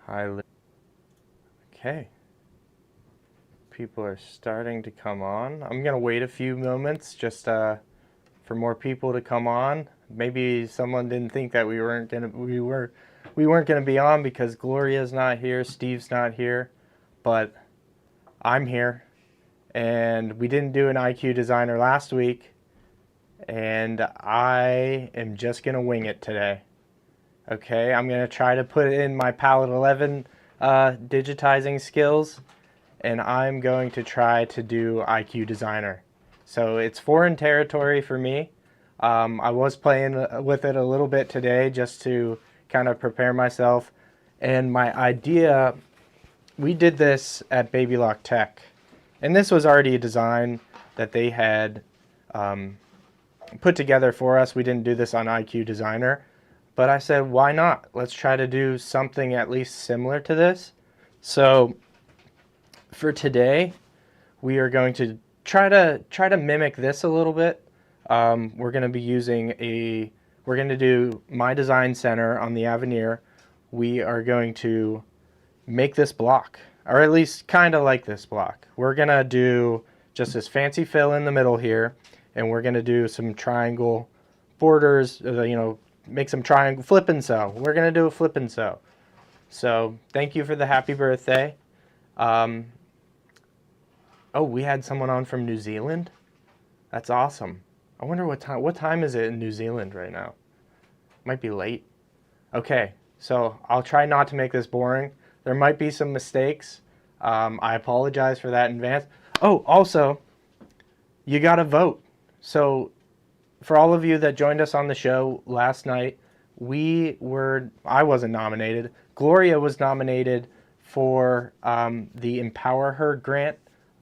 Okay. People are starting to come on. I'm gonna wait a few moments just for more people to come on. Maybe someone didn't think that we weren't gonna be on because Gloria's not here, Steve's not here, but I'm here. And we didn't do an IQ designer last week, and I am just gonna wing it today. Okay, I'm gonna try to put in my Palette 11 digitizing skills, and I'm going to try to do IQ designer. So it's foreign territory for me. I was playing with it a little bit today just to kind of prepare myself. And my idea, we did this at Baby Lock Tech. And this was already a design that they had put together for us. We didn't do this on IQ Designer. But I said, why not? Let's try to do something at least similar to this. So for today, we are going to try to mimic this a little bit. We're going to be using we're going to do My Design Center on the Avenir. We are going to make this block, or at least kind of like this block. We're going to do just this fancy fill in the middle here, and we're going to do some triangle borders, make some triangle flip and sew. We're going to do a flip and sew. So thank you for the happy birthday. Oh, we had someone on from New Zealand? That's awesome. I wonder what time is it in New Zealand right now? Might be late. Okay, so I'll try not to make this boring. There might be some mistakes. I apologize for that in advance. Oh, also, you gotta vote. So for all of you that joined us on the show last night, I wasn't nominated. Gloria was nominated for the Empower Her grant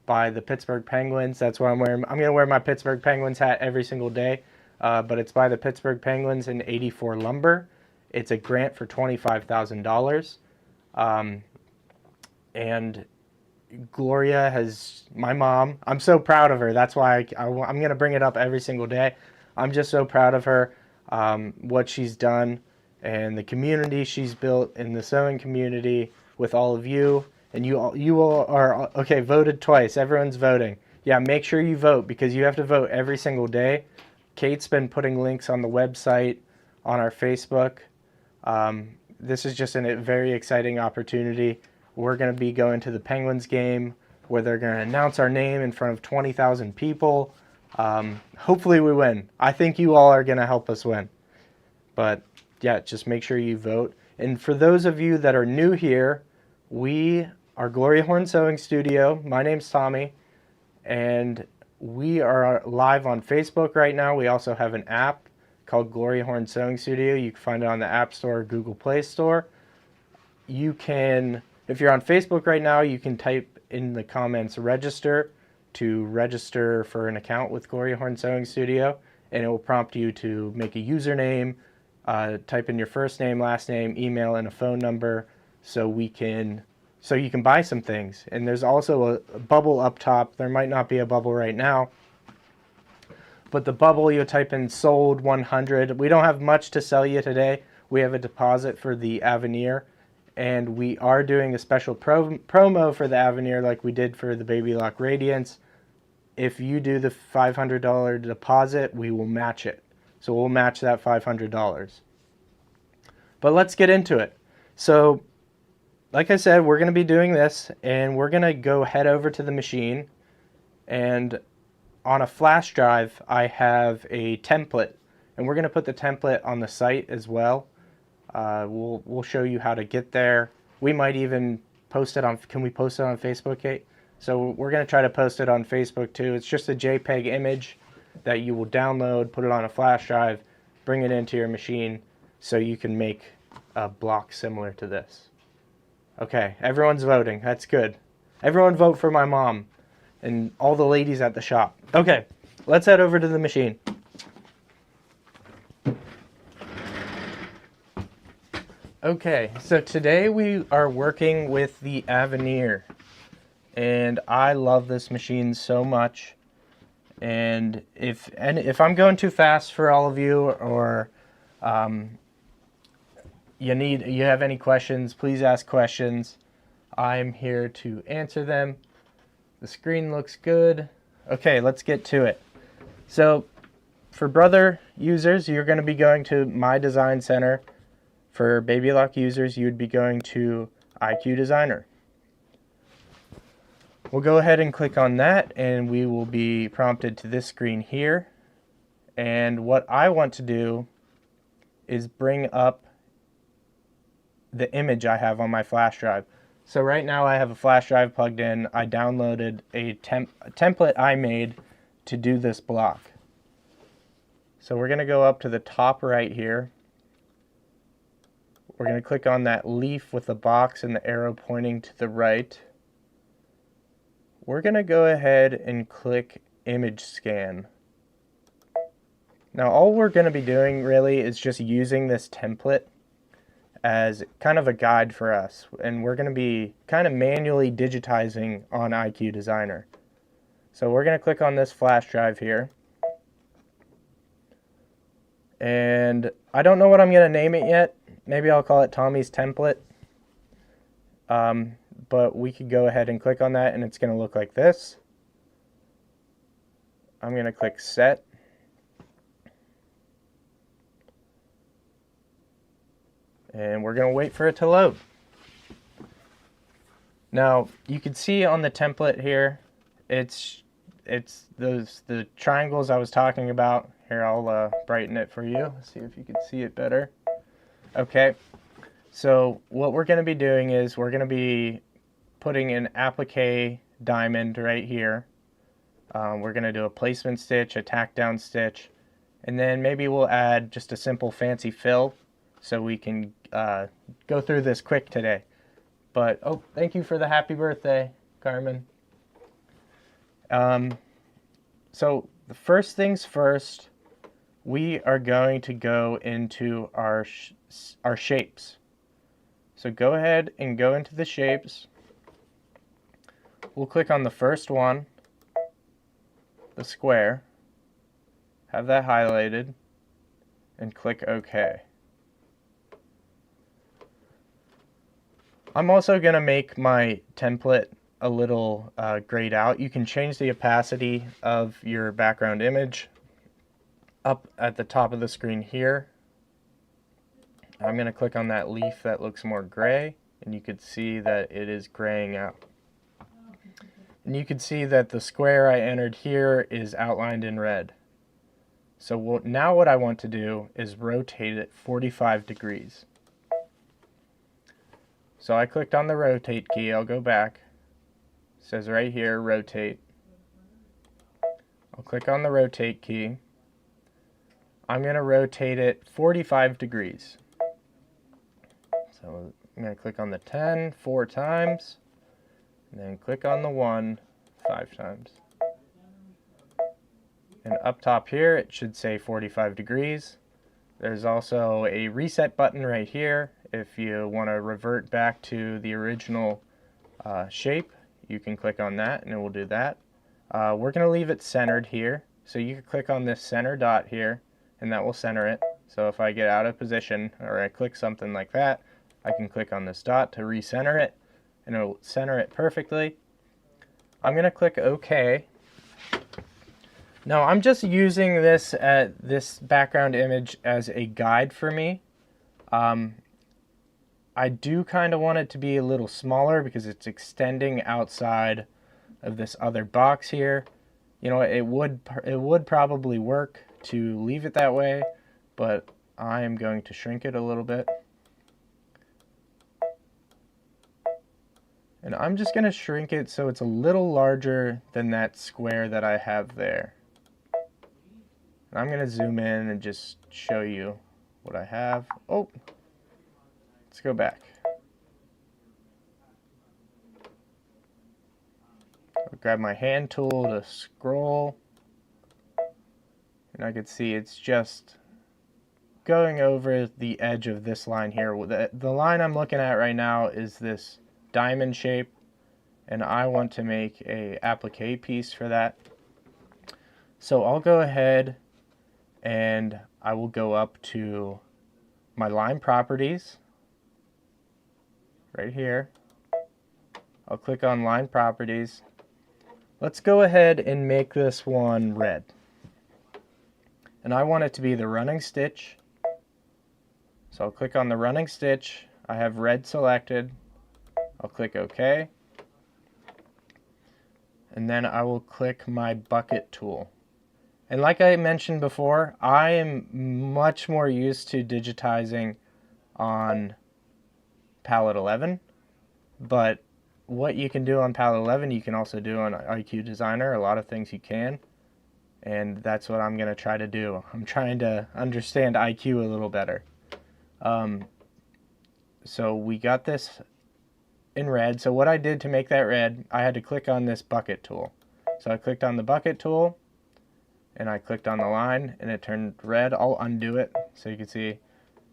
by the Pittsburgh Penguins. That's what I'm wearing. I'm going to wear my Pittsburgh Penguins hat every single day, but it's by the Pittsburgh Penguins and 84 Lumber. It's a grant for $25,000. And Gloria my mom, I'm so proud of her. That's why I'm going to bring it up every single day. I'm just so proud of her, what she's done, and the community she's built in the sewing community with all of you. And you all are, okay, voted twice. Everyone's voting. Yeah, make sure you vote because you have to vote every single day. Kate's been putting links on the website, on our Facebook. This is just a very exciting opportunity. We're going to be going to the Penguins game where they're going to announce our name in front of 20,000 people. Hopefully we win. I think you all are going to help us win. But yeah, just make sure you vote. And for those of you that are new here, we are Gloria Horn Sewing Studio. My name's Tommy, and we are live on Facebook right now. We also have an app called Gloria Horn Sewing Studio. You can find it on the App Store or Google Play Store. You can, if you're on Facebook right now, you can type in the comments register to register for an account with Gloria Horn Sewing Studio, and it will prompt you to make a username, type in your first name, last name, email, and a phone number so you can buy some things. And there's also a bubble up top. There might not be a bubble right now, but the bubble, you type in sold 100. We don't have much to sell you today. We have a deposit for the Avenir, and we are doing a special promo for the Avenir like we did for the Baby Lock Radiance. If you do the $500 deposit, we will match it. So we'll match that $500. But let's get into it. So like I said, we're going to be doing this, and we're going to go head over to the machine, and on a flash drive I have a template, and we're going to put the template on the site as well. We'll show you how to get there. We might even post it on, can we post it on Facebook, Kate? So we're going to try to post it on Facebook too. It's just a JPEG image that you will download, put it on a flash drive, bring it into your machine so you can make a block similar to this. Okay, everyone's voting. That's good. Everyone vote for my mom and all the ladies at the shop. Okay, let's head over to the machine. Okay, so today we are working with the Avenir, and I love this machine so much. And if I'm going too fast for all of you, or you have any questions, please ask questions. I'm here to answer them. The screen looks good. Okay, let's get to it. So for Brother users, you're going to be going to My Design Center. For Baby Lock users, you would be going to IQ Designer. We'll go ahead and click on that, and we will be prompted to this screen here. And what I want to do is bring up the image I have on my flash drive. So right now I have a flash drive plugged in. I downloaded a template I made to do this block. So we're going to go up to the top right here. We're going to click on that leaf with the box and the arrow pointing to the right. We're going to go ahead and click image scan. Now all we're going to be doing really is just using this template as kind of a guide for us, and we're going to be kind of manually digitizing on IQ Designer. So we're going to click on this flash drive here, and I don't know what I'm going to name it yet. Maybe I'll call it Tommy's template, but we could go ahead and click on that, and it's going to look like this. I'm going to click set. And we're going to wait for it to load. Now, you can see on the template here, it's the triangles I was talking about. Here, I'll brighten it for you, see if you can see it better. Okay, so what we're going to be doing is we're going to be putting an applique diamond right here. We're going to do a placement stitch, a tack down stitch, and then maybe we'll add just a simple fancy fill so we can go through this quick today. But, oh, thank you for the happy birthday, Carmen. So the first things first, we are going to go into our shapes. So go ahead and go into the shapes. We'll click on the first one, the square, have that highlighted, and click OK. I'm also going to make my template a little grayed out. You can change the opacity of your background image up at the top of the screen here. I'm going to click on that leaf that looks more gray, and you can see that it is graying out. And you can see that the square I entered here is outlined in red. So now what I want to do is rotate it 45 degrees. So I clicked on the rotate key. I'll go back. It says right here, rotate. I'll click on the rotate key. I'm going to rotate it 45 degrees. So I'm going to click on the 10 4 times, and then click on the 1 5 times. And up top here, it should say 45 degrees. There's also a reset button right here. If you want to revert back to the original shape, you can click on that and it will do that. We're going to leave it centered here. So you can click on this center dot here and that will center it. So if I get out of position or I click something like that, I can click on this dot to recenter it and it will center it perfectly. I'm going to click OK. Now I'm just using this background image as a guide for me. I do kind of want it to be a little smaller because it's extending outside of this other box here. You know, it would probably work to leave it that way, but I am going to shrink it a little bit. And I'm just going to shrink it so it's a little larger than that square that I have there. And I'm going to zoom in and just show you what I have. Oh, let's go back. I'll grab my hand tool to scroll. And I can see it's just going over the edge of this line here. The line I'm looking at right now is this diamond shape, and I want to make a applique piece for that. So I'll go ahead and I will go up to my line properties. right here. I'll click on line properties. Let's go ahead and make this one red. And I want it to be the running stitch. So I'll click on the running stitch. I have red selected. I'll click OK. And then I will click my bucket tool. And like I mentioned before, I am much more used to digitizing on palette 11. But what you can do on palette 11, you can also do on IQ Designer. A lot of things you can. And that's what I'm going to try to do. I'm trying to understand IQ a little better. So we got this in red. So what I did to make that red, I had to click on this bucket tool. So I clicked on the bucket tool, and I clicked on the line, and it turned red. I'll undo it so you can see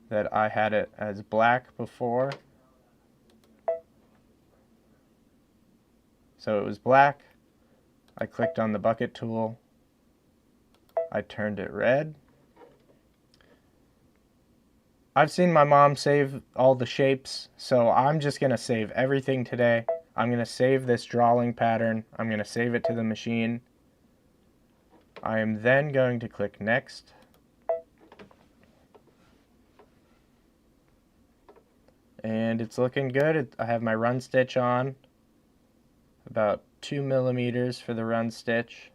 that I had it as black before. So it was black. I clicked on the bucket tool. I turned it red. I've seen my mom save all the shapes, so I'm just going to save everything today. I'm going to save this drawing pattern. I'm going to save it to the machine. I am then going to click Next. And it's looking good. I have my run stitch on. About 2 millimeters for the run stitch.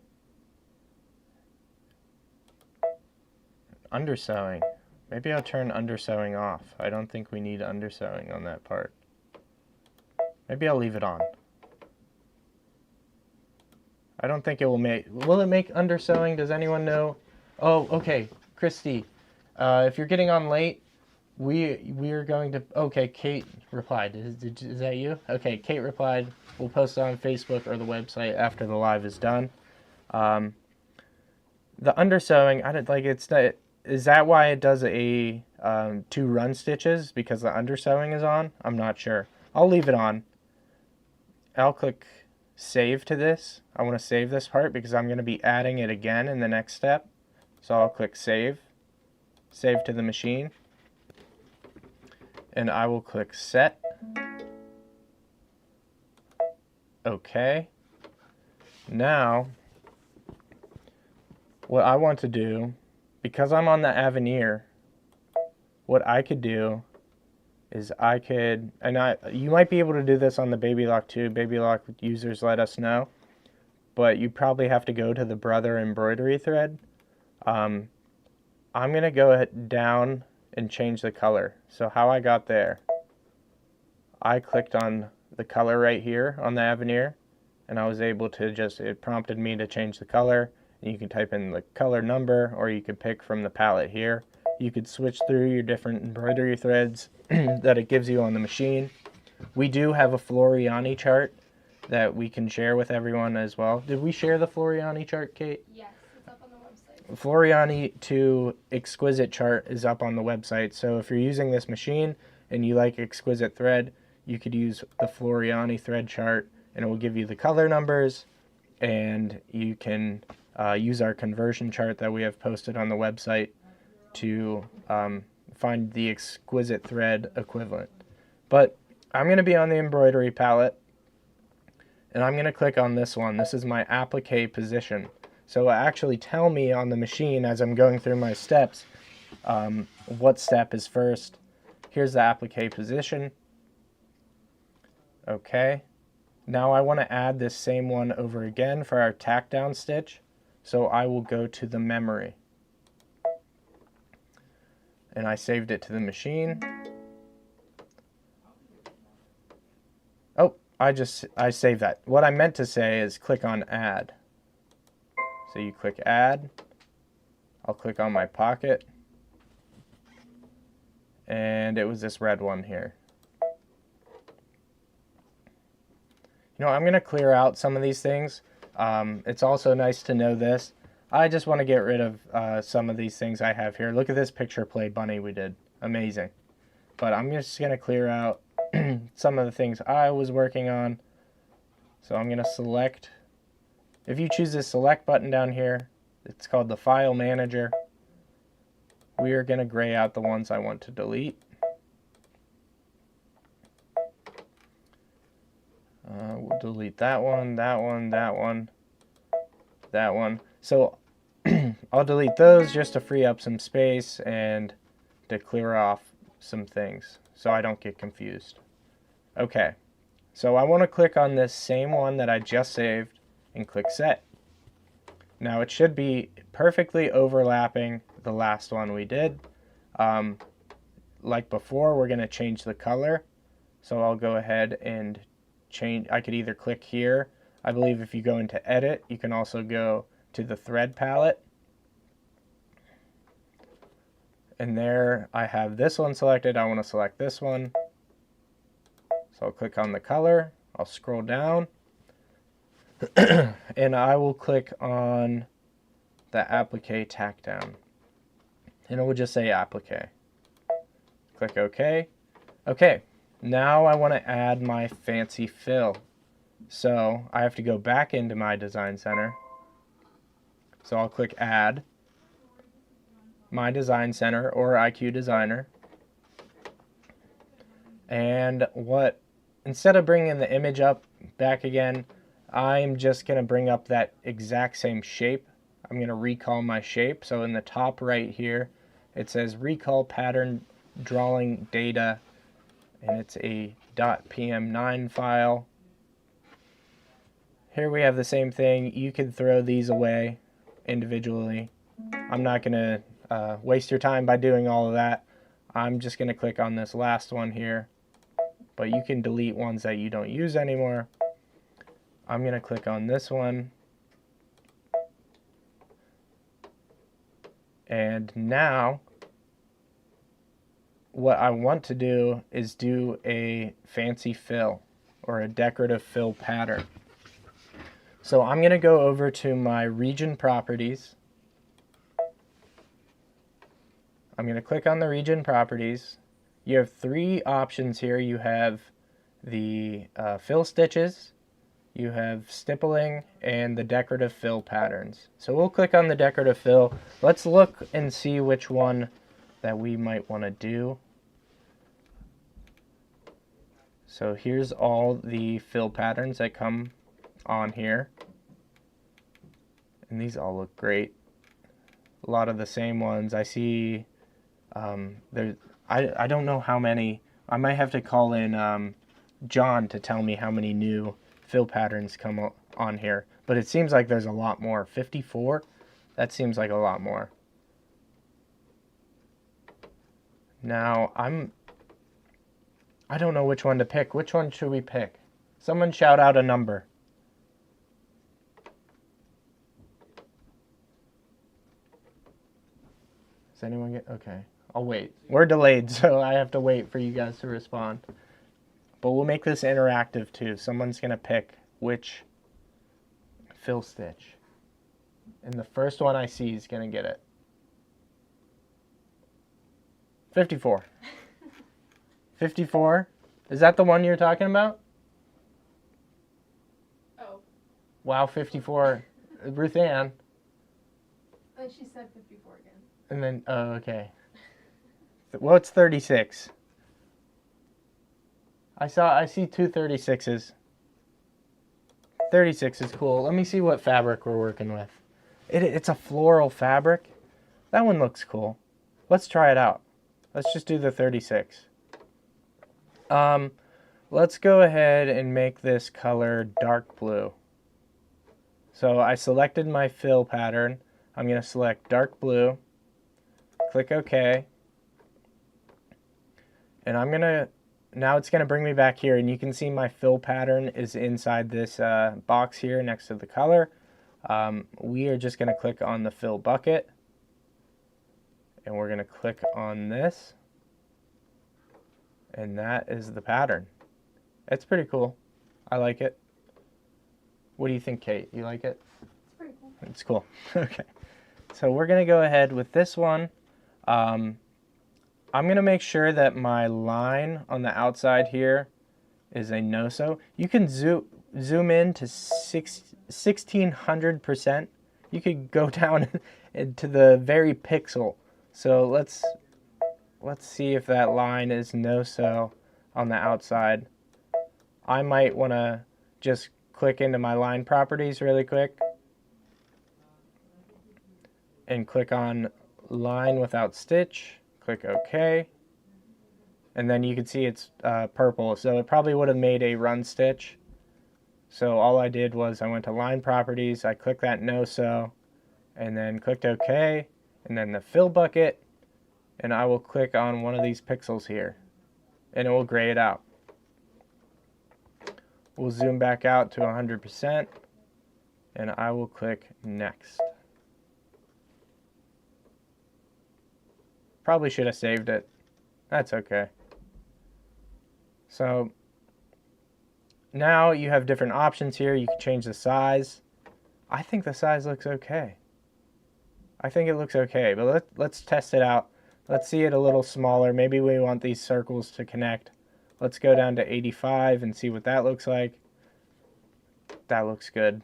Undersewing. Maybe I'll turn undersewing off. I don't think we need undersewing on that part. Maybe I'll leave it on. I don't think it will make... Will it make undersewing? Does anyone know? Oh, okay. Christy, if you're getting on late, we're going to... Okay, Kate replied. Is that you? Okay, Kate replied. We'll post it on Facebook or the website after the live is done. The undersewing, I don't like it's not... Is that why it does a 2 run stitches? Because the undersewing is on? I'm not sure. I'll leave it on. I'll click save to this. I want to save this part because I'm going to be adding it again in the next step. So I'll click save. Save to the machine. And I will click set. Okay. Now, what I want to do, because I'm on the Avenir, what I could do is I could, and you might be able to do this on the Baby Lock too. Baby Lock users, let us know. But you probably have to go to the Brother embroidery thread. I'm going to go down and change the color. So how I got there, I clicked on the color right here on the Avenir, and I was able to just, it prompted me to change the color. And you can type in the color number, or you could pick from the palette here. You could switch through your different embroidery threads that it gives you on the machine. We do have a Floriani chart that we can share with everyone as well. Did we share the Floriani chart, Kate? Yes, it's up on the website. Floriani to Exquisite chart is up on the website. So if you're using this machine and you like Exquisite thread, you could use the Floriani thread chart, and it will give you the color numbers, and you can use our conversion chart that we have posted on the website to find the Exquisite thread equivalent. But I'm going to be on the embroidery palette, and I'm going to click on this one. This is my applique position. So it'll actually tell me on the machine as I'm going through my steps what step is first. Here's the applique position. Okay. Now I want to add this same one over again for our tack down stitch. So I will go to the memory. And I saved it to the machine. Oh, I saved that. What I meant to say is click on add. So you click add. I'll click on my pocket. And it was this red one here. You know, I'm going to clear out some of these things. It's also nice to know this. I just want to get rid of some of these things I have here. Look at this picture play bunny we did. Amazing. But I'm just going to clear out some of the things I was working on. So I'm going to select. If you choose this select button down here, it's called the File Manager. We are going to gray out the ones I want to delete. We'll delete that one, that one, that one, that one. So I'll delete those just to free up some space and to clear off some things so I don't get confused. Okay, so I want to click on this same one that I just saved and click set. Now it should be perfectly overlapping the last one we did. Like before, we're going to change the color. So I'll go ahead and change. I could either click here. I believe if you go into edit, you can also go to the thread palette. And there I have this one selected. I want to select this one. So I'll click on the color. I'll scroll down. And I will click on the applique tack down. And it will just say applique. Click OK. Okay, now I want to add my fancy fill. So I have to go back into my design center. So I'll click add, my design center or IQ designer. And instead of bringing the image up back again, I'm just going to bring up that exact same shape. I'm going to recall my shape. So in the top right here, it says recall pattern drawing data, and it's a .pm9 file. Here we have the same thing. You can throw these away individually. I'm not going to waste your time by doing all of that. I'm just going to click on this last one here, but you can delete ones that you don't use anymore. I'm going to click on this one. And now what I want to do is do a fancy fill or a decorative fill pattern. So I'm going to go over to my region properties. I'm going to click on the region properties. You have three options here. You have the fill stitches, you have stippling, and the decorative fill patterns. So we'll click on the decorative fill. Let's look and see which one that we might want to do. So here's all the fill patterns that come on here. And these all look great. A lot of the same ones. I see I don't know how many. I might have to call in John to tell me how many new fill patterns come on here. But it seems like there's a lot more. 54? That seems like a lot more. Now, I don't know which one to pick. Which one should we pick? Someone shout out a number. Does anyone get? Okay. I'll wait. We're delayed, so I have to wait for you guys to respond. But we'll make this interactive too. Someone's going to pick which fill stitch. And the first one I see is going to get it. 54. 54? Is that the one you're talking about? Oh. Wow, 54. Ruth Ann. And she said 54 again. And then, oh, okay. Well, it's 36. I see two 36s. 36 is cool. Let me see what fabric we're working with. It's a floral fabric. That one looks cool. Let's try it out. Let's just do the 36. Let's go ahead and make this color dark blue. So I selected my fill pattern. I'm going to select dark blue. Click OK. And I'm going to, now it's going to bring me back here, and you can see my fill pattern is inside this box here next to the color. We are just going to click on the fill bucket, and we're going to click on this, and that is the pattern. It's pretty cool. I like it. What do you think, Kate? You like it? It's pretty cool. It's cool. Okay. So we're going to go ahead with this one. I'm going to make sure that my line on the outside here is a no-so. You can zoom in to 1600%. You could go down to the very pixel. So let's see if that line is no-so on the outside. I might want to just click into my line properties really quick and click on line without stitch, click OK, and then you can see it's purple, so it probably would have made a run stitch. So all I did was I went to line properties, I clicked that no sew, and then clicked OK, and then the fill bucket, and I will click on one of these pixels here, and it will gray it out. We'll zoom back out to 100%, and I will click next. Probably should have saved it. That's okay. So now you have different options here. You can change the size. I think the size looks okay. I think it looks okay, but let's test it out. Let's see it a little smaller. Maybe we want these circles to connect. Let's go down to 85 and see what that looks like. That looks good.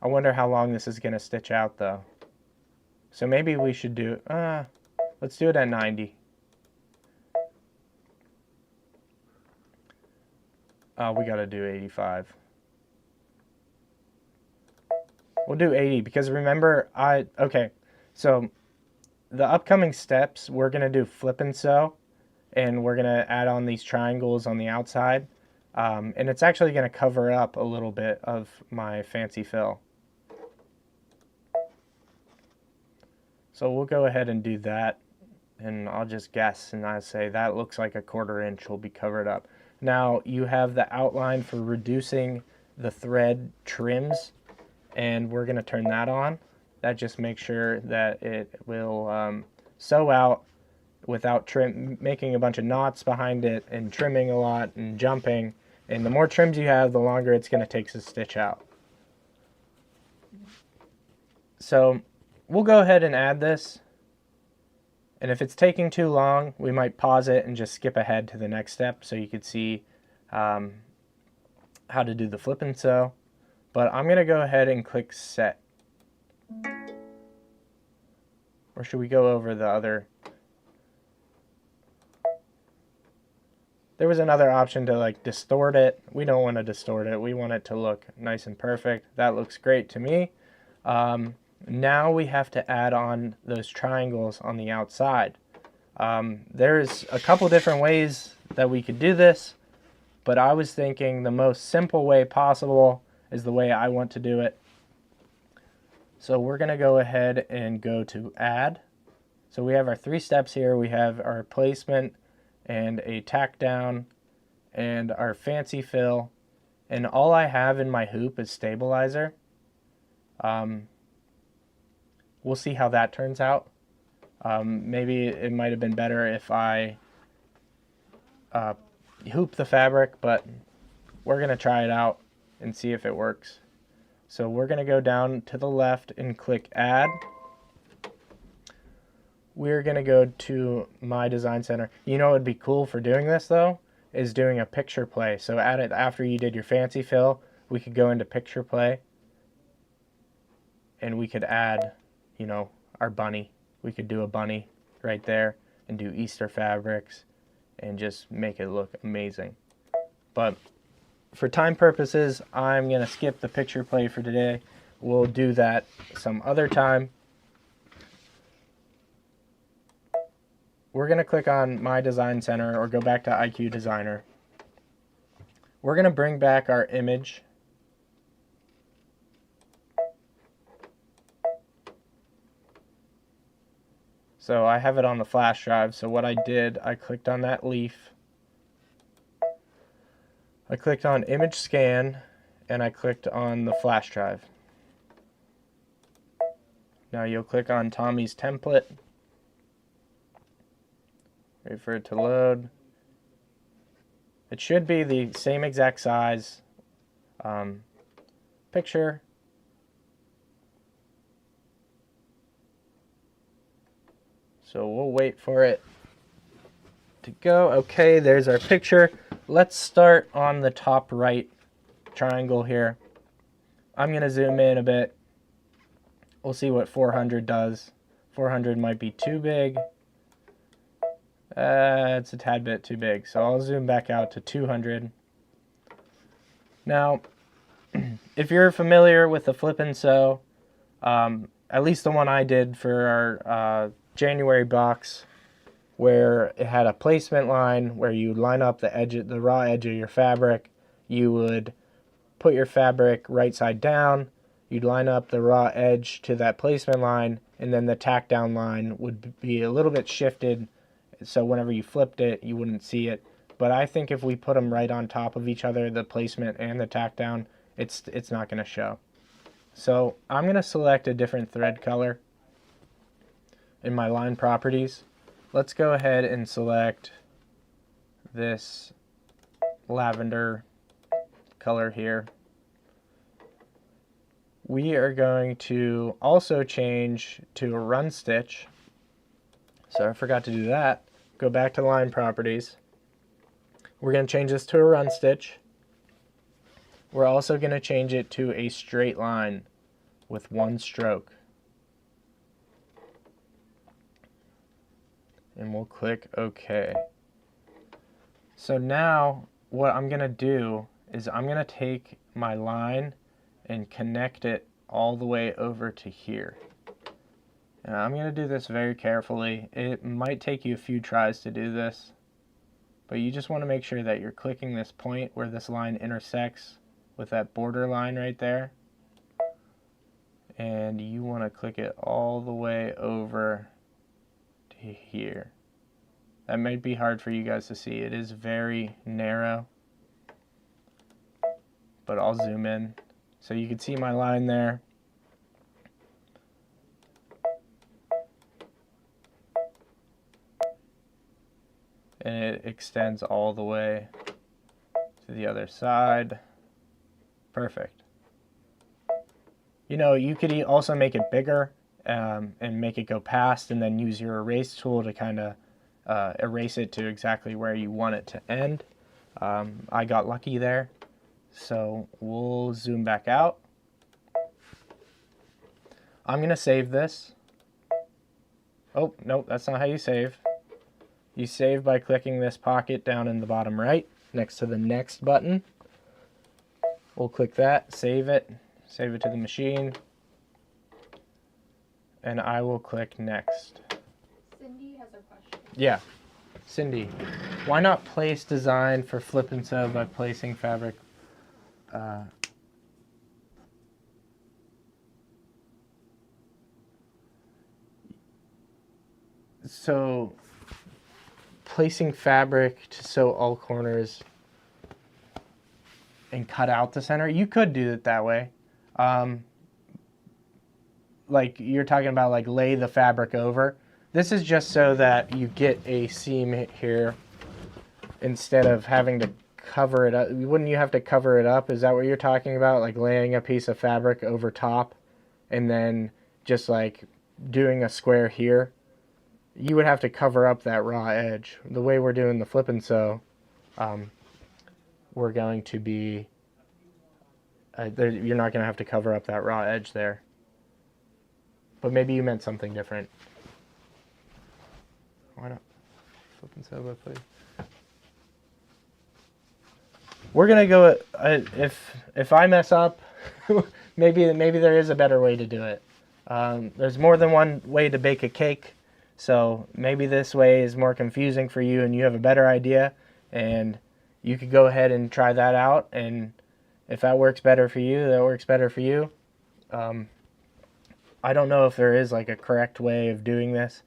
I wonder how long this is going to stitch out though. So maybe we should do, let's do it at 90. We got to do 85. We'll do 80 because remember, okay, so the upcoming steps, we're going to do flip and sew, and we're going to add on these triangles on the outside, and it's actually going to cover up a little bit of my fancy fill. So we'll go ahead and do that, and I'll just guess, and I say that looks like a 1/4 inch will be covered up. Now you have the outline for reducing the thread trims, and we're going to turn that on. That just makes sure that it will sew out without making a bunch of knots behind it and trimming a lot and jumping. And the more trims you have, the longer it's going to take to stitch out. So we'll go ahead and add this. And if it's taking too long, we might pause it and just skip ahead to the next step so you could see how to do the flip and sew. But I'm going to go ahead and click set. Or should we go over the other? There was another option to like distort it. We don't want to distort it. We want it to look nice and perfect. That looks great to me. Now we have to add on those triangles on the outside. There's a couple different ways that we could do this, but I was thinking the most simple way possible is the way I want to do it. So we're going to go ahead and go to add. So we have our 3 steps here. We have our placement and a tack down and our fancy fill, and all I have in my hoop is stabilizer. We'll see how that turns out. Maybe it might have been better if I hoop the fabric, but we're going to try it out and see if it works. So we're going to go down to the left and click add. We're going to go to my design center. You know what would be cool for doing this though is doing a picture play. So add it after you did your fancy fill, we could go into picture play and we could add, you know, our bunny. We could do a bunny right there and do Easter fabrics and just make it look amazing. But for time purposes, I'm going to skip the picture play for today. We'll do that some other time. We're going to click on My Design Center or go back to IQ Designer. We're going to bring back our image. So I have it on the flash drive. So what I did, I clicked on that leaf. I clicked on image scan and I clicked on the flash drive. Now you'll click on Tommy's template. Wait for it to load. It should be the same exact size picture. So we'll wait for it to go. Okay, there's our picture. Let's start on the top right triangle here. I'm going to zoom in a bit. We'll see what 400 does. 400 might be too big. It's a tad bit too big. So I'll zoom back out to 200. Now, if you're familiar with the flip and sew, at least the one I did for our January box, where it had a placement line where you line up the raw edge of your fabric. You would put your fabric right side down. You'd line up the raw edge to that placement line, and then the tack down line would be a little bit shifted, so whenever you flipped it, you wouldn't see it. But I think if we put them right on top of each other, the placement and the tack down, it's not going to show. So I'm going to select a different thread color in my line properties. Let's go ahead and select this lavender color here. We are going to also change to a run stitch. So I forgot to do that. Go back to line properties. We're going to change this to a run stitch. We're also going to change it to a straight line with one stroke. And we'll click OK. So now what I'm going to do is I'm going to take my line and connect it all the way over to here. And I'm going to do this very carefully. It might take you a few tries to do this, but you just want to make sure that you're clicking this point where this line intersects with that border line right there. And you want to click it all the way over to here. That might be hard for you guys to see. It is very narrow, but I'll zoom in so you can see my line there. And it extends all the way to the other side. Perfect. You know, you could also make it bigger and make it go past, and then use your erase tool to kind of erase it to exactly where you want it to end. I got lucky there, so we'll zoom back out. I'm going to save this. Oh, nope, that's not how you save. You save by clicking this pocket down in the bottom right next to the next button. We'll click that, save it to the machine, and I will click next. Cindy has a question. Yeah, Cindy, why not place design for flip and sew by placing fabric? So placing fabric to sew all corners and cut out the center, you could do it that way. Like you're talking about, like lay the fabric over. This is just so that you get a seam here instead of having to cover it up. Wouldn't you have to cover it up? Is that what you're talking about? Like laying a piece of fabric over top and then just like doing a square here? You would have to cover up that raw edge. The way we're doing the flip and sew, we're going to be, you're not going to have to cover up that raw edge there. But maybe you meant something different. Why not? Flip and sew, please. We're gonna go. If I mess up, maybe there is a better way to do it. There's more than one way to bake a cake, so maybe this way is more confusing for you, and you have a better idea, and you could go ahead and try that out. And if that works better for you, that works better for you. I don't know if there is like a correct way of doing this.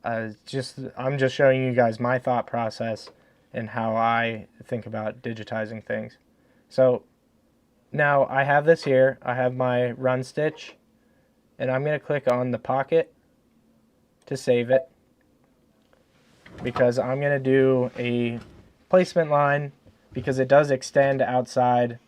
I'm just showing you guys my thought process and how I think about digitizing things. So now I have this here. I have my run stitch, and I'm going to click on the pocket to save it, because I'm going to do a placement line, because it does extend outside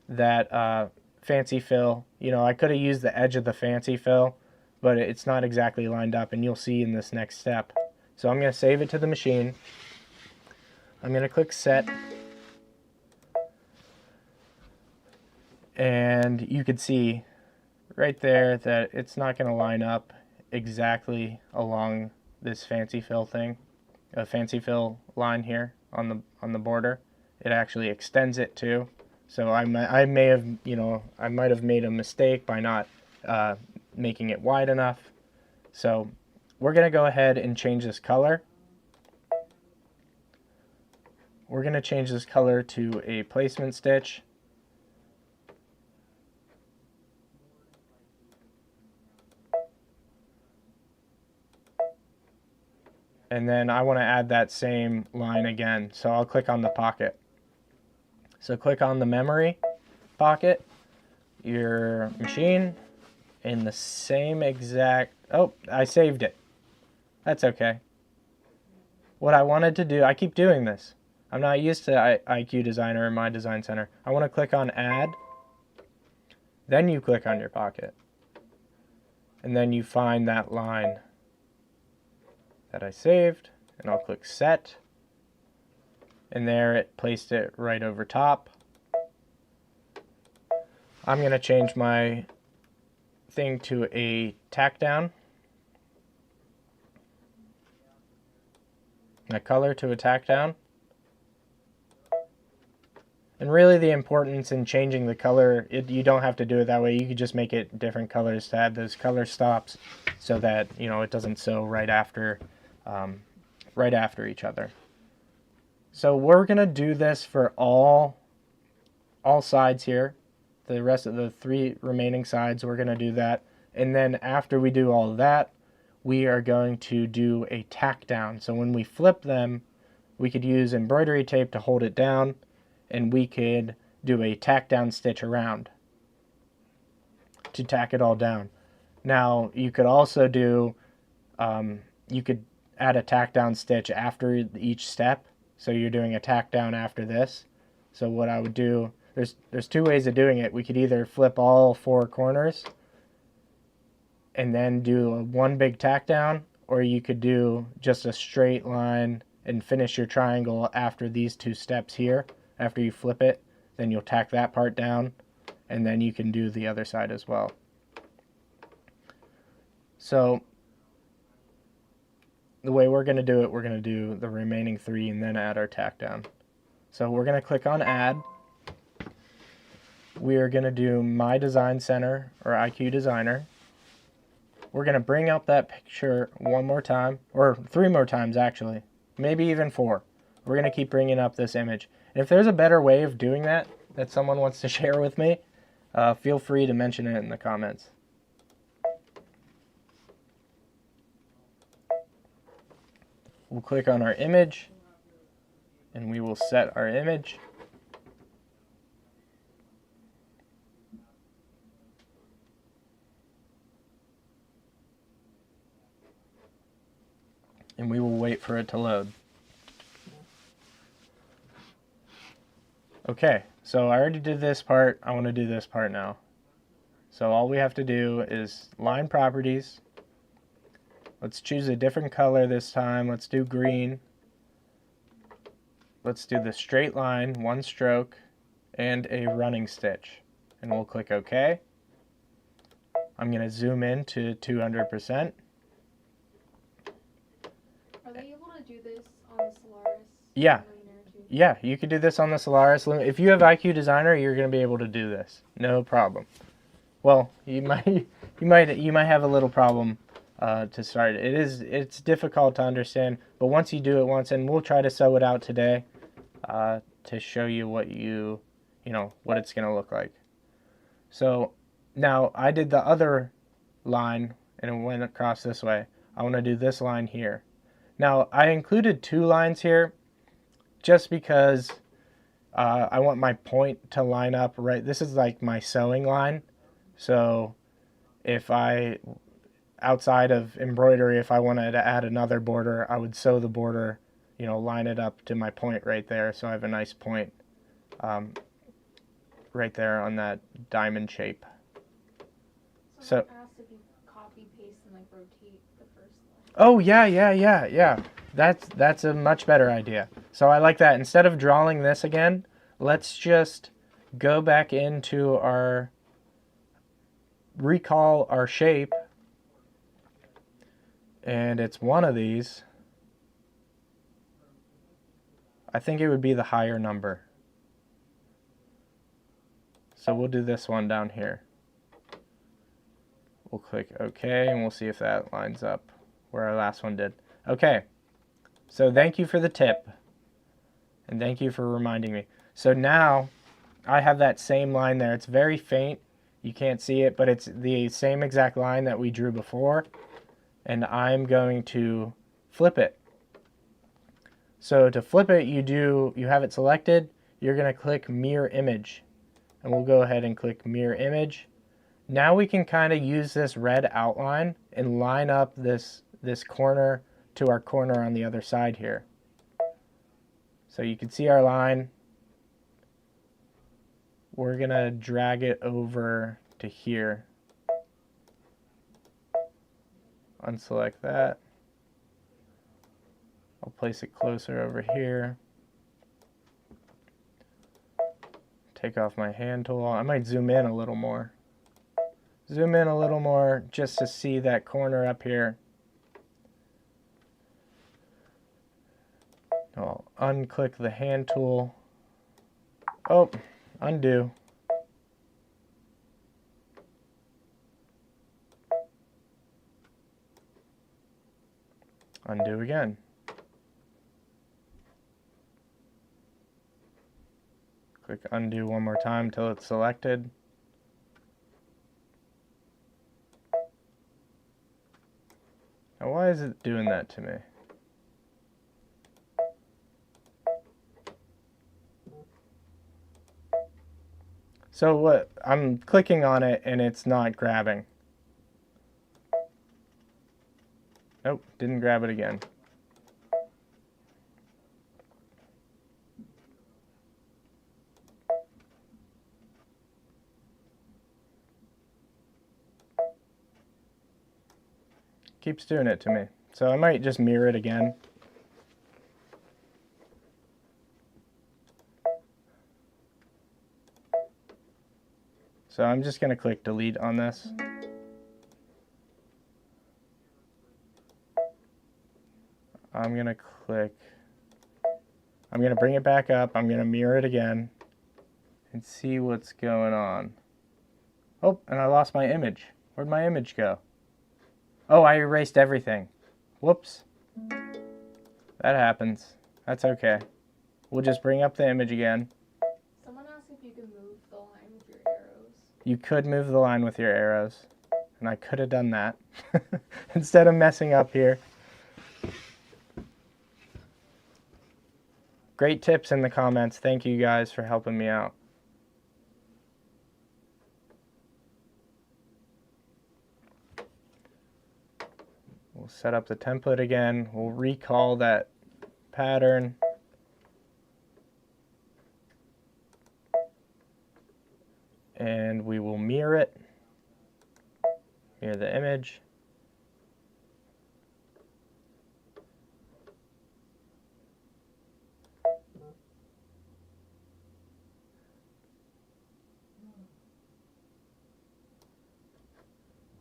that fancy fill. You know, I could have used the edge of the fancy fill, but it's not exactly lined up, and you'll see in this next step. So I'm going to save it to the machine. I'm going to click set, and you can see right there that it's not going to line up exactly along this fancy fill thing, a fancy fill line here on the border. It actually extends it too. So I may have, I might have made a mistake by not making it wide enough. So we're going to go ahead and change this color. We're going to change this color to a placement stitch. And then I want to add that same line again. So I'll click on the pocket. So click on the memory pocket, your machine, in the same exact, oh, I saved it. That's okay. What I wanted to do, I keep doing this. I'm not used to IQ Designer or My Design Center. I want to click on Add. Then you click on your pocket. And then you find that line that I saved. And I'll click Set. And there it placed it right over top. I'm going to change my thing to a tack down. My color to a tack down. And really the importance in changing the color, you don't have to do it that way. You could just make it different colors to add those color stops so that, it doesn't sew right after each other. So we're going to do this for all sides here. The rest of the 3 remaining sides, we're going to do that. And then after we do all of that, we are going to do a tack down. So when we flip them, we could use embroidery tape to hold it down, and we could do a tack down stitch around to tack it all down. Now you could also do, you could add a tack down stitch after each step. So you're doing a tack down after this. So what I would do, there's 2 ways of doing it. We could either flip all 4 corners and then do one big tack down, or you could do just a straight line and finish your triangle after these 2 steps here. After you flip it, then you'll tack that part down, and then you can do the other side as well. So the way we're going to do it, we're going to do the remaining 3 and then add our tack down. So we're going to click on Add. We are going to do My Design Center or IQ Designer. We're going to bring up that picture one more time, or 3 more times actually, maybe even 4. We're going to keep bringing up this image. And if there's a better way of doing that someone wants to share with me, feel free to mention it in the comments. We'll click on our image, and we will set our image. And we will wait for it to load. Okay, so I already did this part. I want to do this part now. So all we have to do is line properties. Let's choose a different color this time. Let's do green. Let's do the straight line, 1 stroke, and a running stitch. And we'll click OK. I'm going to zoom in to 200%. Are they able to do this on the Solaris? Yeah. Yeah, you could do this on the Solaris. If you have IQ Designer, you're going to be able to do this. No problem. Well, you might have a little problem to start. It's difficult to understand, but once you do it once, and we'll try to sew it out today to show you what what it's going to look like. So now I did the other line and it went across this way. I want to do this line here. Now I included 2 lines here just because I want my point to line up right. This is like my sewing line. So if outside of embroidery, if I wanted to add another border, I would sew the border, line it up to my point right there. So I have a nice point right there on that diamond shape. Someone asked if you copy, paste, and rotate the first line. Oh, yeah. That's a much better idea. So I like that. Instead of drawing this again, let's just go back into recall our shape. And it's one of these. I think it would be the higher number. So we'll do this one down here. We'll click OK, and we'll see if that lines up where our last one did. Okay, so thank you for the tip, and thank you for reminding me. So now I have that same line there. It's very faint. You can't see it, but it's the same exact line that we drew before, and I'm going to flip it. So to flip it, you have it selected. You're going to click Mirror Image, and we'll go ahead and click Mirror Image. Now we can kind of use this red outline and line up this corner to our corner on the other side here. So you can see our line. We're going to drag it over to here. Unselect that. I'll place it closer over here. Take off my hand tool. I might zoom in a little more. Zoom in a little more just to see that corner up here. I'll unclick the hand tool. Oh, undo. Undo again. Click undo one more time until it's selected. Now why is it doing that to me? So what? I'm clicking on it and it's not grabbing. Nope, didn't grab it again. Keeps doing it to me. So I might just mirror it again. So I'm just going to click delete on this. I'm going to bring it back up. I'm going to mirror it again and see what's going on. Oh, and I lost my image. Where'd my image go? Oh, I erased everything. Whoops. That happens. That's okay. We'll just bring up the image again. Someone asked if you could move the line with your arrows. You could move the line with your arrows, and I could have done that instead of messing up here. Great tips in the comments. Thank you guys for helping me out. We'll set up the template again. We'll recall that pattern. And we will mirror it. Mirror the image.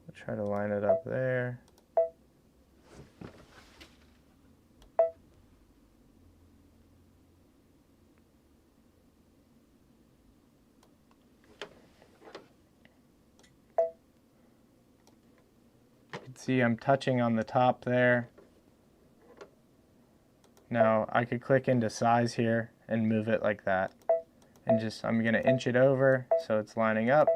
We'll try to line it up there. See, I'm touching on the top there. Now I could click into size here and move it like that. And I'm going to inch it over so it's lining up.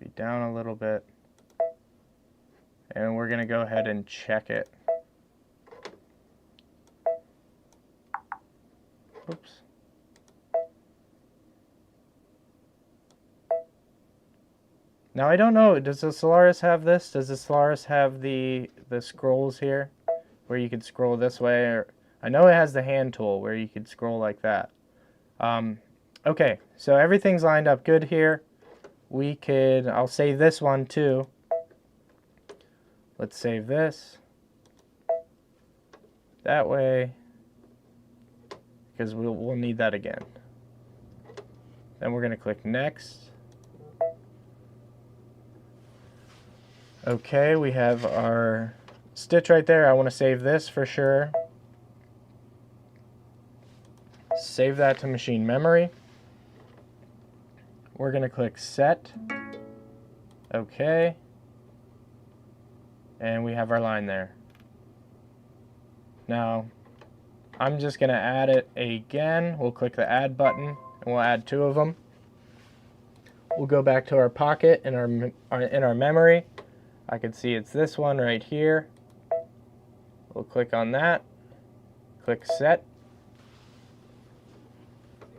Be down a little bit. And we're going to go ahead and check it. Oops. Now I don't know, does the Solaris have this? Does the Solaris have the scrolls here where you could scroll this way? Or I know it has the hand tool where you could scroll like that. Okay, so everything's lined up good here. I'll save this one too. Let's save this. That way, because we'll need that again. Then we're gonna click next. Okay, we have our stitch right there. I want to save this for sure. Save that to machine memory. We're going to click set. Okay. And we have our line there. Now, I'm just going to add it again. We'll click the add button and we'll add 2 of them. We'll go back to our pocket in our memory. I can see it's this one right here. We'll click on that. Click set.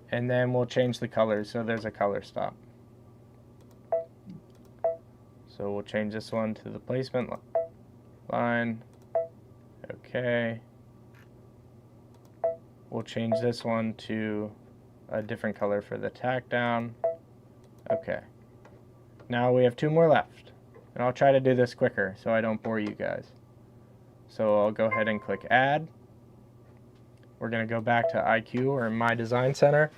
And then we'll change the colors so there's a color stop. So we'll change this one to the placement line. Okay. We'll change this one to a different color for the tack down. Okay. Now we have 2 more left. And I'll try to do this quicker so I don't bore you guys. So I'll go ahead and click add. We're going to go back to IQ or My Design Center.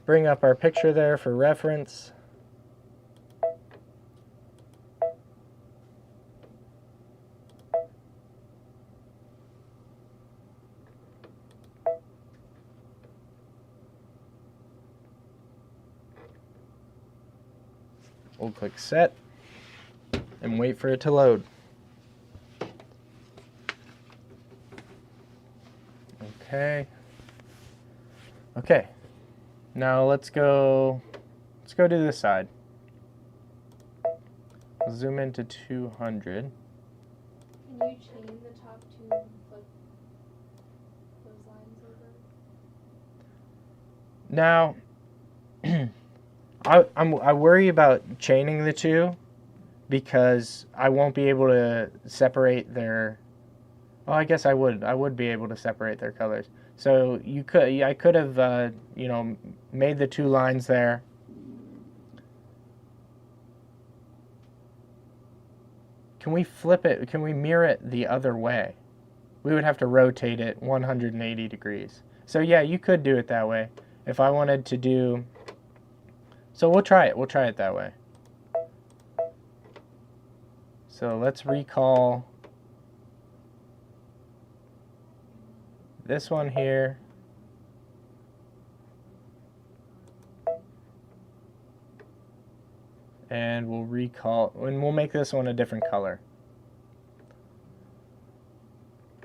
Bring up our picture there for reference. We'll click set and wait for it to load. Okay. Okay. Now let's go do this side. Zoom into 200. Can you chain the top 2 and flip those lines over? Now, I worry about chaining the 2 because I won't be able to separate their. Well, I guess I would be able to separate their colors. So I could have you know, made the 2 lines there. Can we flip it? Can we mirror it the other way? We would have to rotate it 180 degrees. So yeah, you could do it that way. If I wanted to do. So we'll try it. We'll try it that way. So let's recall this one here. And we'll make this one a different color.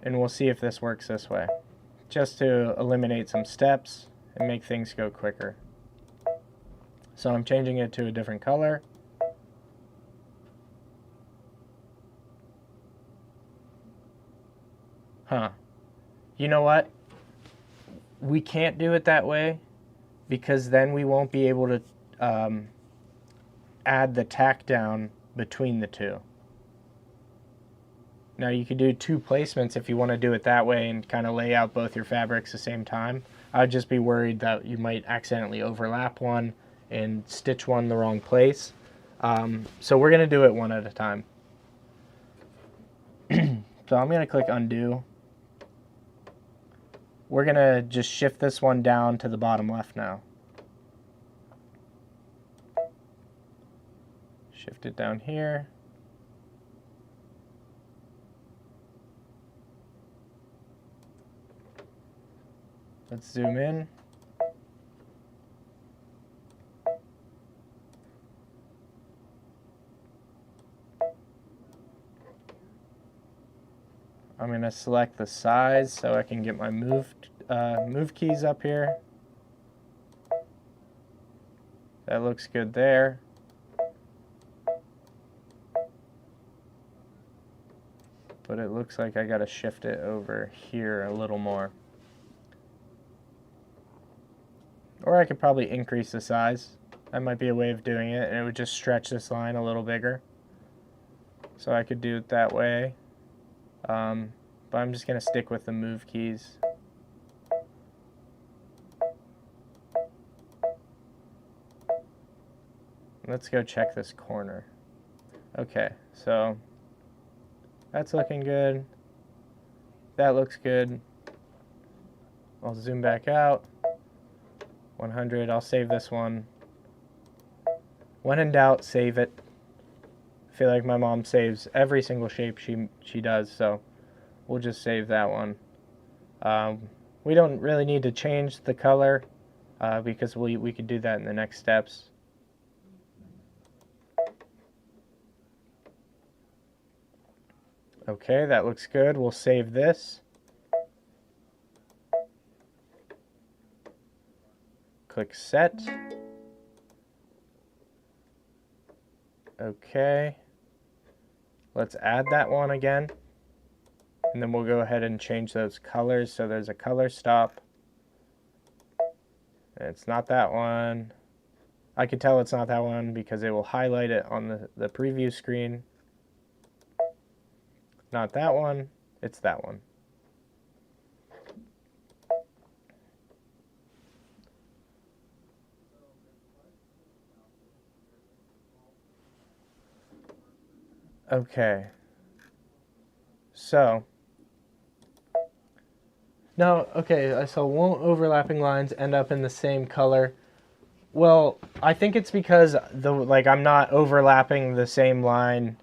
And we'll see if this works this way. Just to eliminate some steps and make things go quicker. So I'm changing it to a different color. Huh. You know what? We can't do it that way because then we won't be able to add the tack down between the 2. Now you could do 2 placements if you want to do it that way and kind of lay out both your fabrics at the same time. I'd just be worried that you might accidentally overlap one and stitch one the wrong place. So we're going to do it one at a time. So I'm going to click undo. We're going to just shift this one down to the bottom left now. Shift it down here. Let's zoom in. I'm going to select the size so I can get my move keys up here. That looks good there. But it looks like I got to shift it over here a little more. Or I could probably increase the size. That might be a way of doing it, and it would just stretch this line a little bigger. So I could do it that way. But I'm just going to stick with the move keys. Let's go check this corner. Okay, so that's looking good. That looks good. I'll zoom back out. 100, I'll save this one. When in doubt, save it. feel like my mom saves every single shape she does, so we'll just save that one. We don't really need to change the color because we could do that in the next steps. Okay, that looks good. We'll save this. Click set. Okay. Let's add that one again. And then we'll go ahead and change those colors. So there's a color stop. And it's not that one. I can tell it's not that one because it will highlight it on the preview screen. Not that one. It's that one. Okay. So now, okay, so won't overlapping lines end up in the same color? Well, I think it's because I'm not overlapping the same line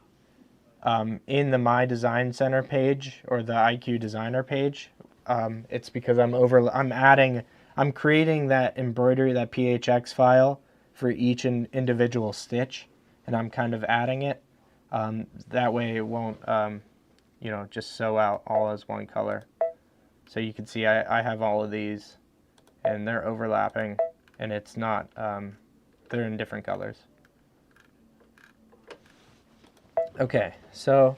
in the My Design Center page or the IQ Designer page. It's because I'm creating that embroidery, that PHX file for each individual stitch, and I'm kind of adding it. That way it won't, just sew out all as one color. So you can see I have all of these, and they're overlapping, and it's not, they're in different colors. Okay, so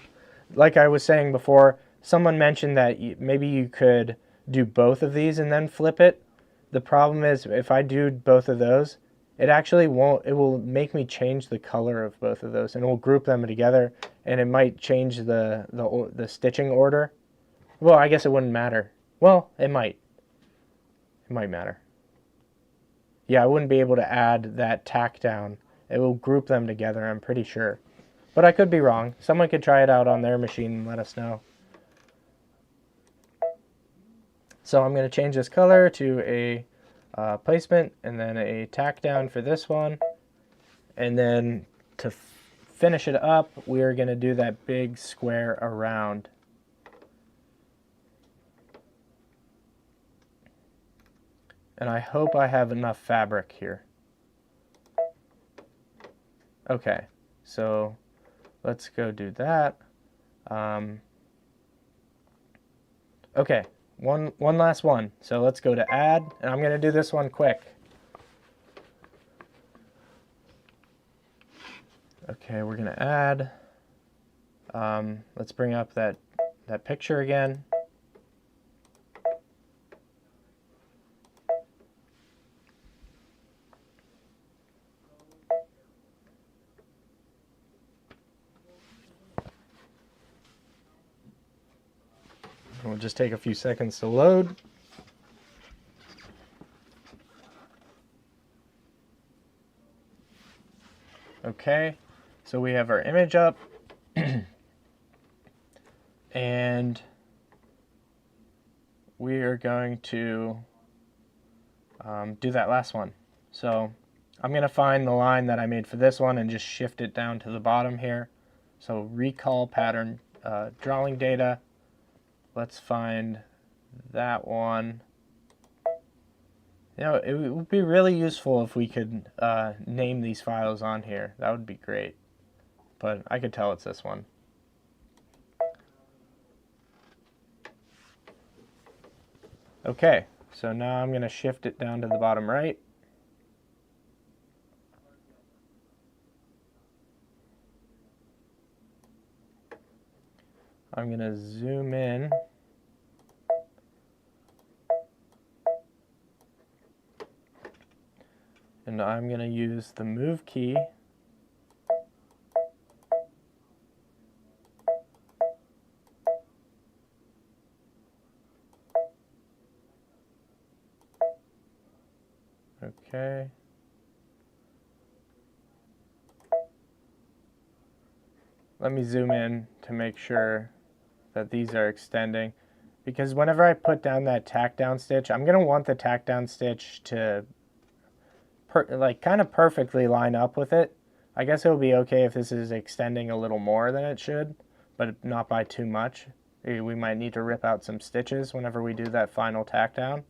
like I was saying before, someone mentioned that maybe you could do both of these and then flip it. The problem is if I do both of those, it actually won't, it will make me change the color of both of those, and it will group them together, and it might change the stitching order. Well, I guess it wouldn't matter. Well, it might. It might matter. Yeah, I wouldn't be able to add that tack down. It will group them together, I'm pretty sure. But I could be wrong. Someone could try it out on their machine and let us know. So I'm going to change this color to a placement and then a tack down for this one. And then to finish it up, we're going to do that big square around. And I hope I have enough fabric here. Okay, so let's go do that. Okay, one last one. So let's go to add, and I'm going to do this one quick. Okay, we're going to add. Let's bring up that picture again. We'll just take a few seconds to load. Okay, so we have our image up. And we are going to do that last one. So I'm going to find the line that I made for this one and just shift it down to the bottom here. So recall pattern drawing data. Let's find that one. You know, it would be really useful if we could name these files on here. That would be great. But I could tell it's this one. Okay, so now I'm going to shift it down to the bottom right. I'm going to zoom in. And I'm going to use the move key . Okay. Let me zoom in to make sure that these are extending, because whenever I put down that tack down stitch, I'm going to want the tack down stitch to kind of perfectly line up with it. I guess it'll be okay if this is extending a little more than it should, but not by too much. We might need to rip out some stitches whenever we do that final tack down.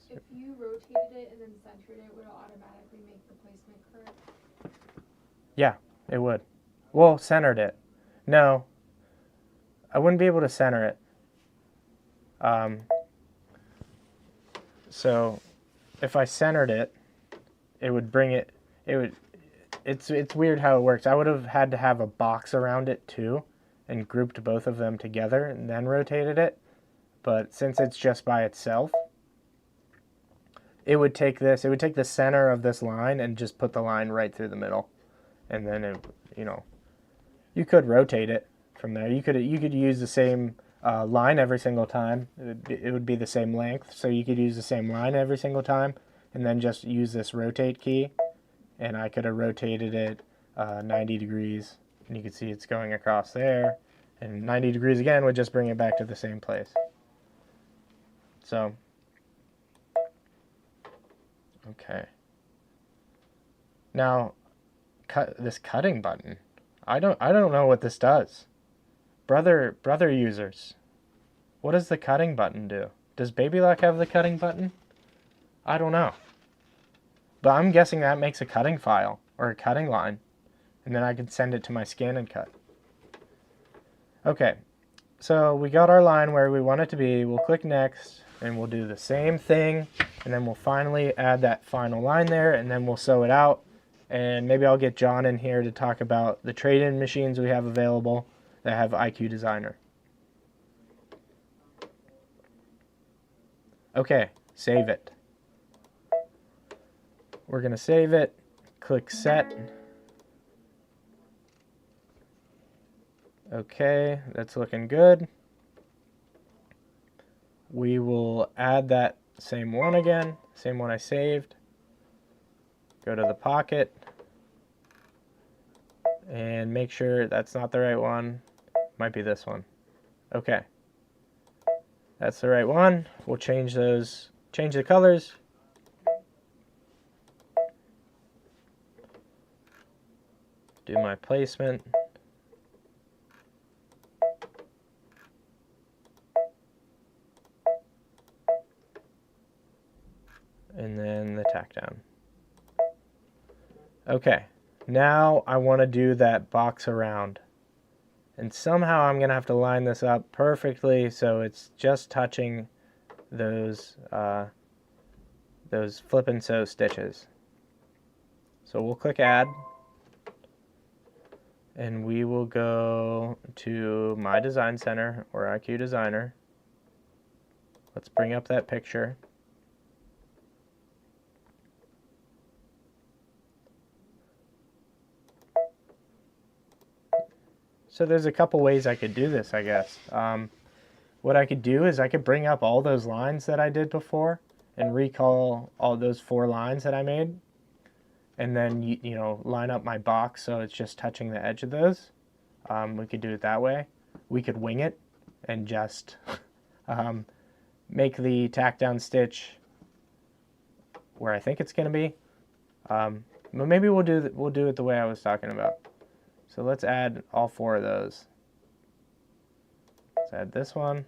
If you rotated it and then centered it, would it automatically make the placement correct? Yeah, it would. Well, centered it. No, I wouldn't be able to center it. So if I centered it, it would bring it. It would. It's weird how it works. I would have had to have a box around it too, and grouped both of them together and then rotated it. But since it's just by itself, it would take this. It would take the center of this line and just put the line right through the middle, and then it, you could rotate it from there. You could use the same line every single time. It would be the same length, so you could use the same line every single time, and then just use this rotate key. And I could have rotated it 90 degrees, and you can see it's going across there. And 90 degrees again would just bring it back to the same place. So, okay. Now, this cutting button. I don't know what this does. Brother users, what does the cutting button do? Does Baby Lock have the cutting button? I don't know. But I'm guessing that makes a cutting file or a cutting line, and then I can send it to my scan and cut. Okay, so we got our line where we want it to be. We'll click next, and we'll do the same thing, and then we'll finally add that final line there, and then we'll sew it out. And maybe I'll get John in here to talk about the trade-in machines we have available that have IQ Designer. Okay, save it. We're going to save it, click set. Okay, that's looking good. We will add that same one again, same one I saved. Go to the pocket and make sure that's not the right one. Might be this one. Okay, that's the right one. We'll change the colors. Do my placement. And then the tack down. Okay, now I want to do that box around. And somehow I'm going to have to line this up perfectly so it's just touching those flip and sew stitches. So we'll click add. And we will go to My Design Center or IQ Designer. Let's bring up that picture. So there's a couple ways I could do this, I guess. What I could do is I could bring up all those lines that I did before and recall all those 4 lines that I made. And then, line up my box so it's just touching the edge of those. We could do it that way. We could wing it and just make the tack down stitch where I think it's going to be. But maybe we'll do it the way I was talking about. So let's add all 4 of those. Let's add this one.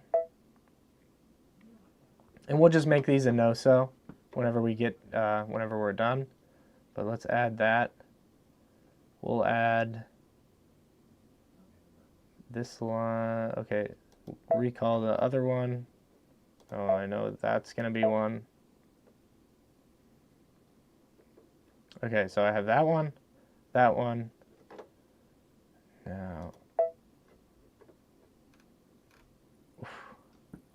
And we'll just make these a no-sew whenever we're done. But let's add that. We'll add this line. Okay, recall the other one. Oh, I know that's going to be one. Okay, so I have that one. Now,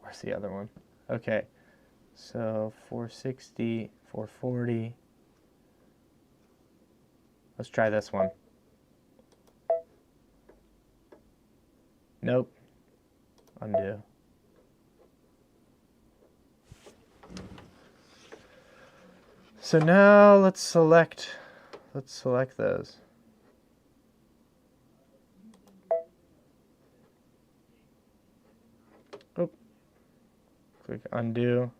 where's the other one? Okay, so 460, 440. Let's try this one. Nope. Undo. So now let's select those. Click undo.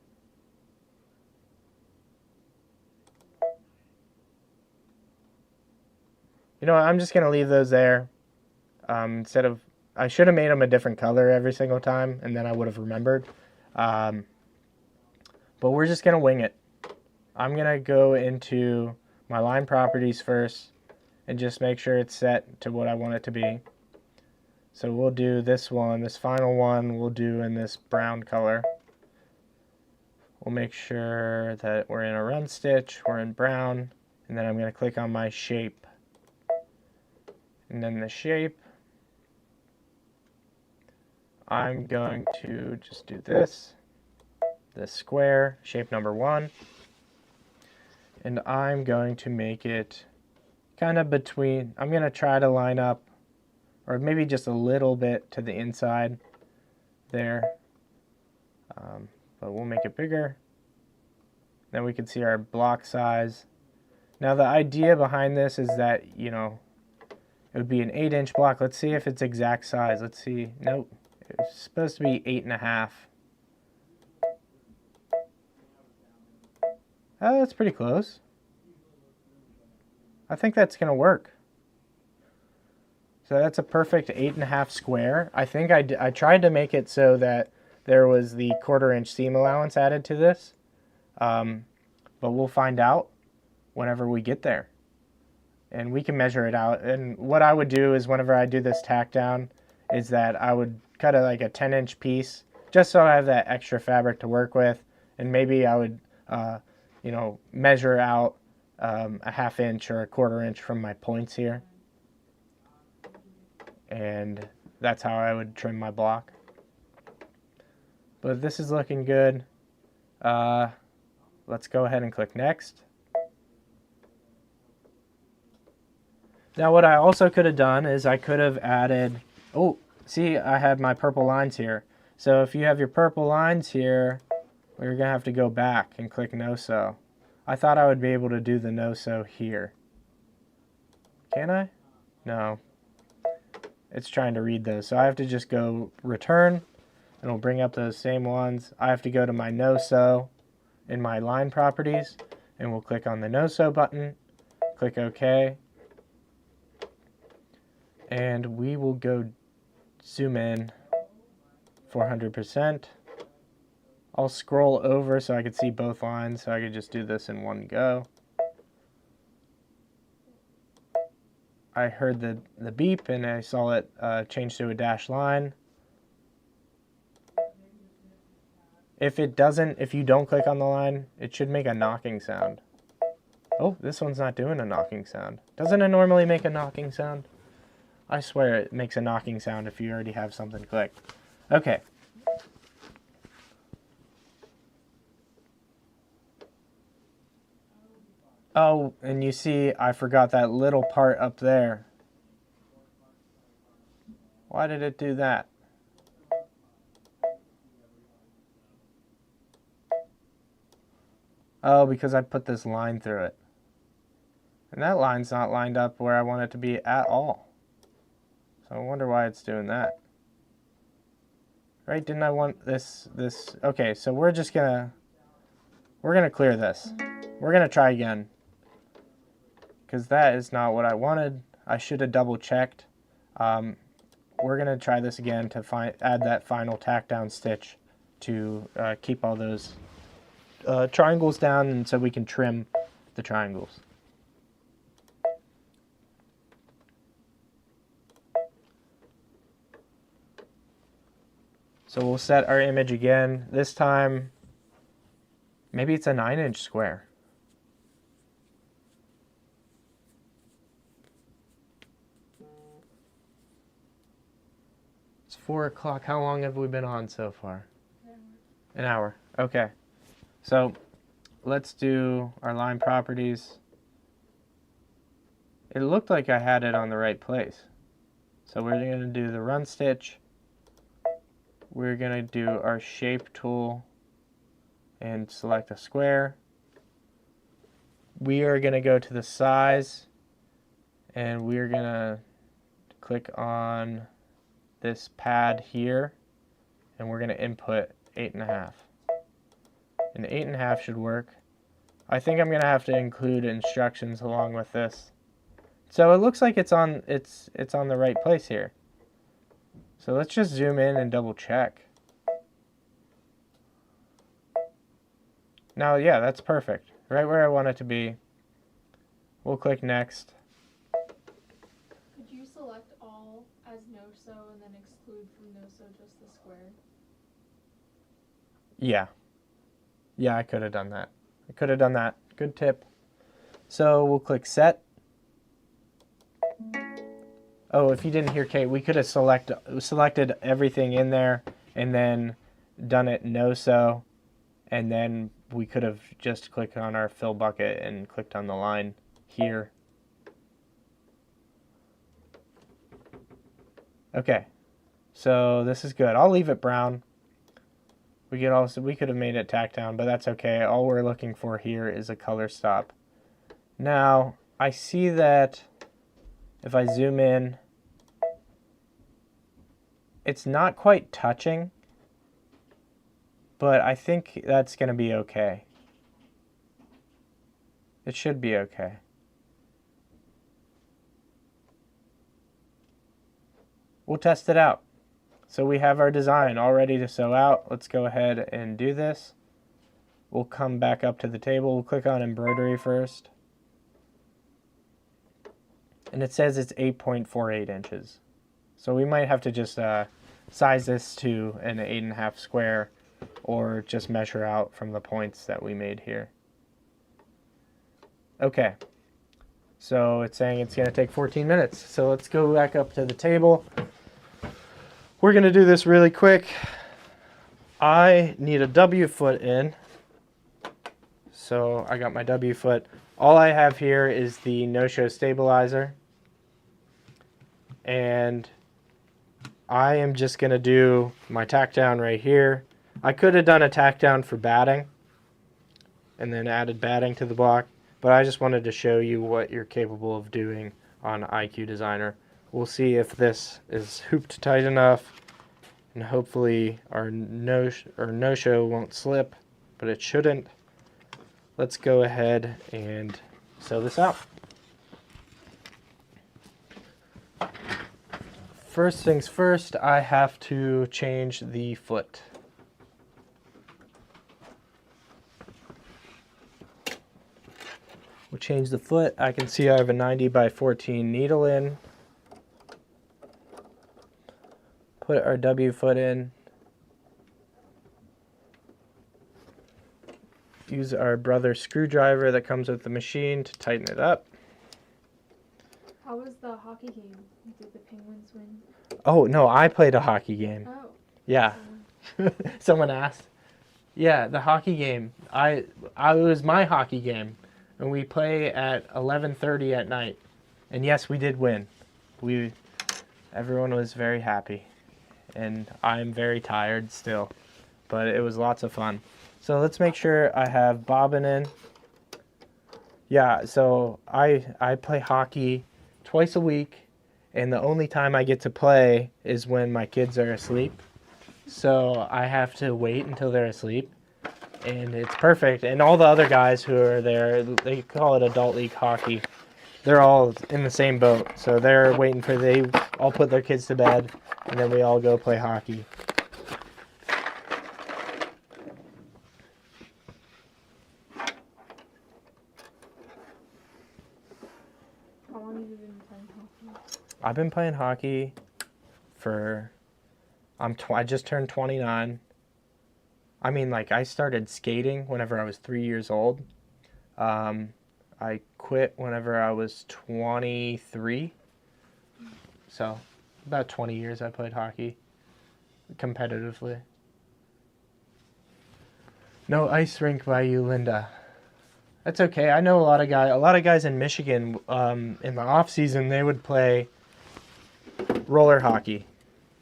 You know what, I'm just going to leave those there. Instead of, I should have made them a different color every single time, and then I would have remembered. But we're just going to wing it. I'm going to go into my line properties first and just make sure it's set to what I want it to be. So we'll do this one, this final one we'll do in this brown color. We'll make sure that we're in a run stitch, we're in brown, and then I'm going to click on my shape. And then the shape, I'm going to just do this square, shape number 1, and I'm going to make it kind of between, I'm going to try to line up, or maybe just a little bit to the inside there, but we'll make it bigger. Then we can see our block size. Now the idea behind this is that, you know, it would be an 8-inch block. Let's see if it's exact size. Let's see. Nope. It's supposed to be 8.5. Oh, that's pretty close. I think that's going to work. So that's a perfect 8.5 square. I think I tried to make it so that there was the 1/4-inch seam allowance added to this. But we'll find out whenever we get there. And we can measure it out. And what I would do is whenever I do this tack down is that I would cut it like a 10-inch piece just so I have that extra fabric to work with. And maybe I would, you know, measure out a 1/2 inch or a 1/4 inch from my points here. And that's how I would trim my block. But this is looking good. Let's go ahead and click next. Now what I also could have done is I could have added, oh, see, I had my purple lines here. So if you have your purple lines here, we're gonna have to go back and click no sew. I thought I would be able to do the no sew here. Can I? No. It's trying to read those. So I have to just go return and it'll bring up those same ones. I have to go to my no sew in my line properties and we'll click on the no sew button, click OK. And we will go zoom in 400%. I'll scroll over so I can see both lines, so I could just do this in one go. I heard the beep and I saw it change to a dashed line. If you don't click on the line, it should make a knocking sound. Oh, this one's not doing a knocking sound. Doesn't it normally make a knocking sound? I swear it makes a knocking sound if you already have something clicked. Okay. Oh, and you see I forgot that little part up there. Why did it do that? Oh, because I put this line through it. And that line's not lined up where I want it to be at all. So I wonder why it's doing that. Right, didn't I want this, okay, so we're gonna clear this. We're gonna try again. Because that is not what I wanted. I should have double checked. We're gonna try this again to add that final tack down stitch to keep all those triangles down and so we can trim the triangles. So we'll set our image again. This time, maybe it's a 9-inch square. It's 4 o'clock. How long have we been on so far? An hour. Okay. So let's do our line properties. It looked like I had it on the right place. So we're going to do the run stitch. We're going to do our shape tool and select a square. We are going to go to the size and we're going to click on this pad here and we're going to input 8.5. An 8.5 should work. I think I'm going to have to include instructions along with this. So it looks like it's on the right place here. So let's just zoom in and double check. Now, yeah, that's perfect. Right where I want it to be. We'll click next. Could you select all as no-so and then exclude from no-so just the square? Yeah. Yeah, I could have done that. Good tip. So we'll click set. Oh, if you didn't hear Kate, we could have selected everything in there and then done it no-so, and then we could have just clicked on our fill bucket and clicked on the line here. Okay, so this is good. I'll leave it brown. We could have made it tack down, but that's okay. All we're looking for here is a color stop. Now, I see that if I zoom in, it's not quite touching, but I think that's going to be okay. It should be okay. We'll test it out. So we have our design all ready to sew out. Let's go ahead and do this. We'll come back up to the table. We'll click on embroidery first. And it says it's 8.48 inches. So we might have to just size this to an 8.5 square, or just measure out from the points that we made here. Okay. So it's saying it's going to take 14 minutes. So let's go back up to the table. We're going to do this really quick. I need a W foot in. So I got my W foot. All I have here is the no-show stabilizer. And I am just going to do my tack down right here. I could have done a tack down for batting and then added batting to the block, but I just wanted to show you what you're capable of doing on IQ Designer. We'll see if this is hooped tight enough, and hopefully our no-show won't slip, but it shouldn't. Let's go ahead and sew this out. First things first, I have to change the foot. We'll change the foot. I can see I have a 90 by 14 needle in. Put our W foot in. Use our brother screwdriver that comes with the machine to tighten it up. How was the hockey game? Did the Penguins win? Oh, no, I played a hockey game. Oh. Yeah. Someone asked. Yeah, the hockey game. It was my hockey game. And we play at 11:30 at night. And yes, we did win. Everyone was very happy. And I'm very tired still. But it was lots of fun. So let's make sure I have bobbin in. Yeah, so I play hockey twice a week. And the only time I get to play is when my kids are asleep. So I have to wait until they're asleep. And it's perfect. And all the other guys who are there, they call it adult league hockey. They're all in the same boat. So they're waiting for they all put their kids to bed, and then we all go play hockey. How long have you been playing hockey? I've been playing hockey for I just turned 29. I mean, like, I started skating whenever I was 3 years old. I quit whenever I was 23. So, about 20 years I played hockey competitively. No ice rink by you, Linda. That's okay. I know a lot of guys in Michigan, in the off season, they would play roller hockey.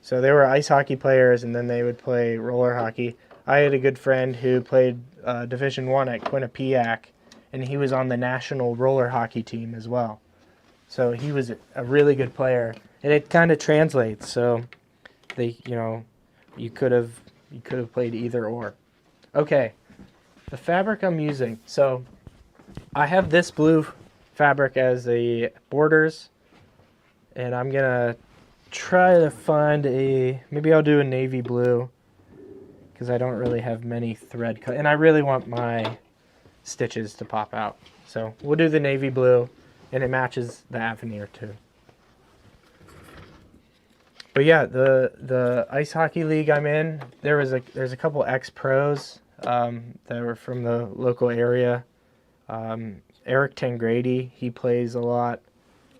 So they were ice hockey players, and then they would play roller hockey. I had a good friend who played Division I at Quinnipiac, and he was on the national roller hockey team as well. So he was a really good player, and it kind of translates. So you could have played either or. Okay, The fabric I'm using, so I have this blue fabric as the borders, and I'm gonna try to find maybe I'll do a navy blue, because I don't really have many thread cut, and I really want my stitches to pop out. So we'll do the navy blue, and it matches the Avenir too. But yeah, the ice hockey league I'm in, there's a couple ex-pros that were from the local area. Eric Tangrady, he plays a lot.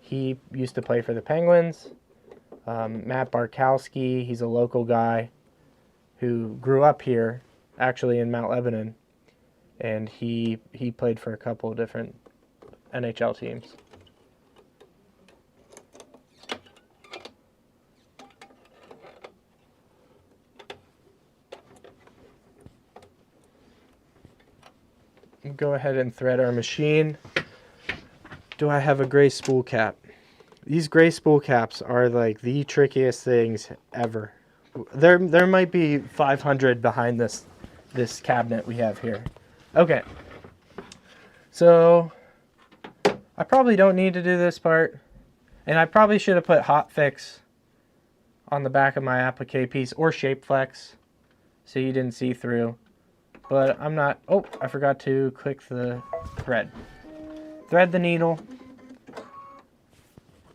He used to play for the Penguins. Matt Barkowski, he's a local guy who grew up here, actually in Mount Lebanon, and he played for a couple of different NHL teams. Go ahead and thread our machine. Do I have a gray spool cap? These gray spool caps are like the trickiest things ever. There might be 500 behind this cabinet we have here. Okay. So I probably don't need to do this part, and I probably should have put hot fix on the back of my applique piece or shape flex so you didn't see through. But I'm not. Oh, I forgot to click the thread. Thread the needle.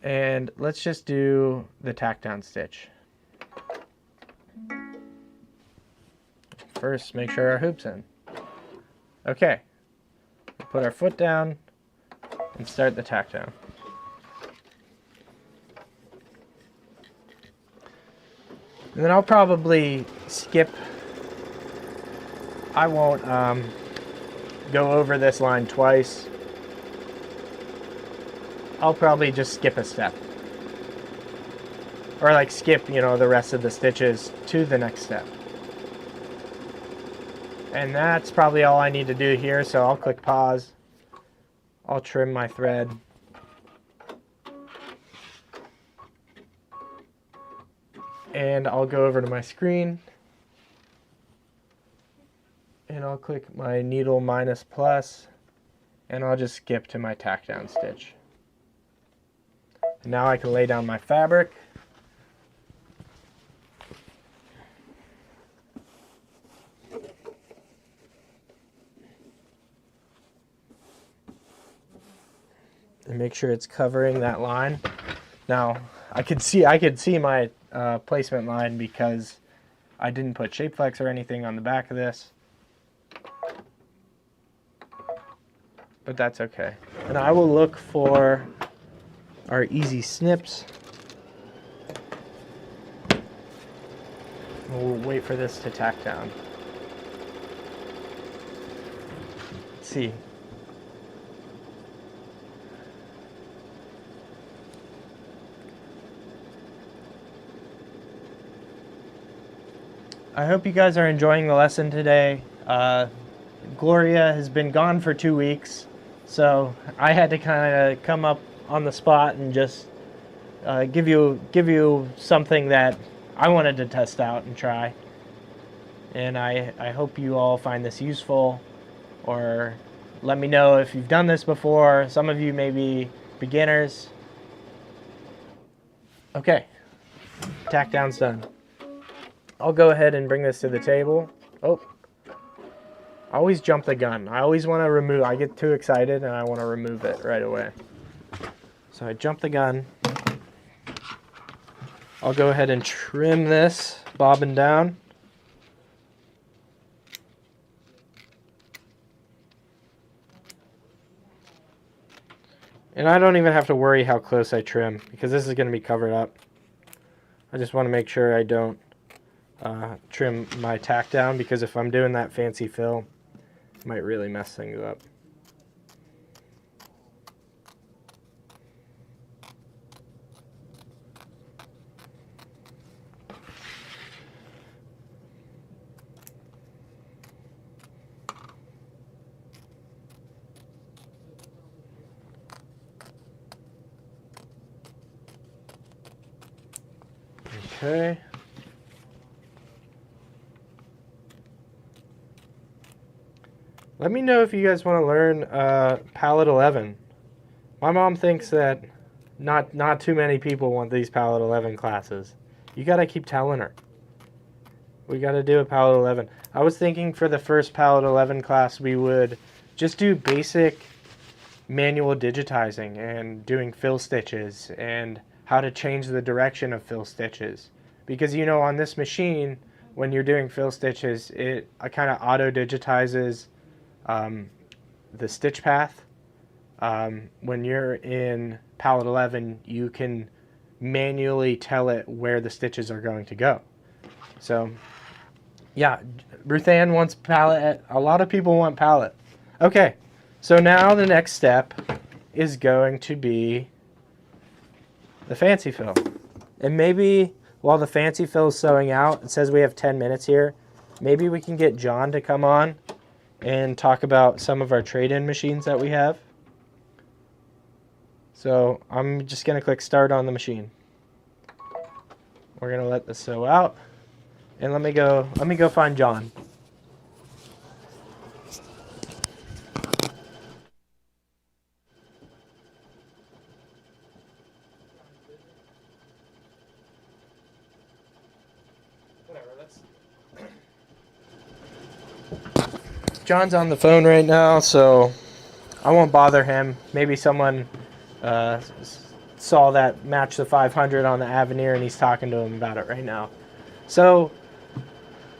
And let's just do the tack down stitch. First, make sure our hoop's in. Okay. Put our foot down and start the tack down. And then I'll probably skip. I won't go over this line twice. I'll probably just skip a step. Or like skip, the rest of the stitches to the next step. And that's probably all I need to do here, so I'll click pause. I'll trim my thread. And I'll go over to my screen. And I'll click my needle minus plus. And I'll just skip to my tack down stitch. And now I can lay down my fabric. And make sure it's covering that line. Now, I could see my placement line because I didn't put shape flex or anything on the back of this. But that's okay. And I will look for our easy snips. We'll wait for this to tack down. Let's see. I hope you guys are enjoying the lesson today. Gloria has been gone for 2 weeks, so I had to kind of come up on the spot and just give you something that I wanted to test out and try. And I hope you all find this useful, or let me know if you've done this before. Some of you may be beginners. Okay, tack down's done. I'll go ahead and bring this to the table. Oh, I always jump the gun. I always want to remove, I get too excited and I want to remove it right away. So I jump the gun. I'll go ahead and trim this bobbin down. And I don't even have to worry how close I trim because this is going to be covered up. I just want to make sure I don't trim my tack down, because if I'm doing that fancy fill, it might really mess things up. Okay. Let me know if you guys want to learn Palette 11. My mom thinks that not too many people want these Palette 11 classes. You gotta keep telling her. We gotta do a Palette 11. I was thinking for the first Palette 11 class we would just do basic manual digitizing and doing fill stitches and how to change the direction of fill stitches. Because you know, on this machine, when you're doing fill stitches, it kind of auto digitizes the stitch path. When you're in Palette 11, you can manually tell it where the stitches are going to go. So, yeah, Ruth Ann wants palette. A lot of people want palette. Okay, so now the next step is going to be the fancy fill. And maybe while the fancy fill is sewing out, it says we have 10 minutes here, maybe we can get John to come on and talk about some of our trade-in machines that we have. So I'm just going to click start on the machine. We're going to let this sew out. And let me go find John. John's on the phone right now, so I won't bother him. Maybe someone saw that match the 500 on the Avenir and he's talking to him about it right now. So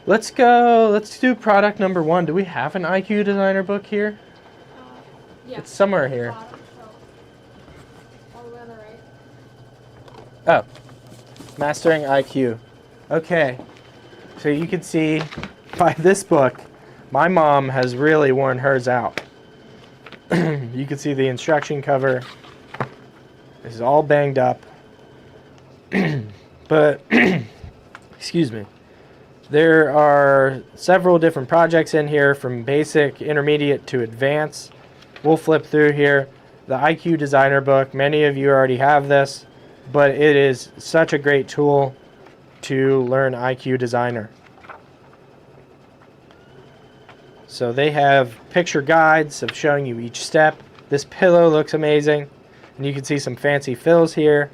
let's do product number 1. Do we have an IQ designer book here? Yeah. It's somewhere here. Bottom, so all the way on the right. Oh, Mastering IQ. Okay, so you can see by this book, my mom has really worn hers out. You can see the instruction cover. This is all banged up. But, excuse me. There are several different projects in here from basic, intermediate to advanced. We'll flip through here. The IQ Designer book, many of you already have this, but it is such a great tool to learn IQ Designer. So they have picture guides of showing you each step. This pillow looks amazing. And you can see some fancy fills here.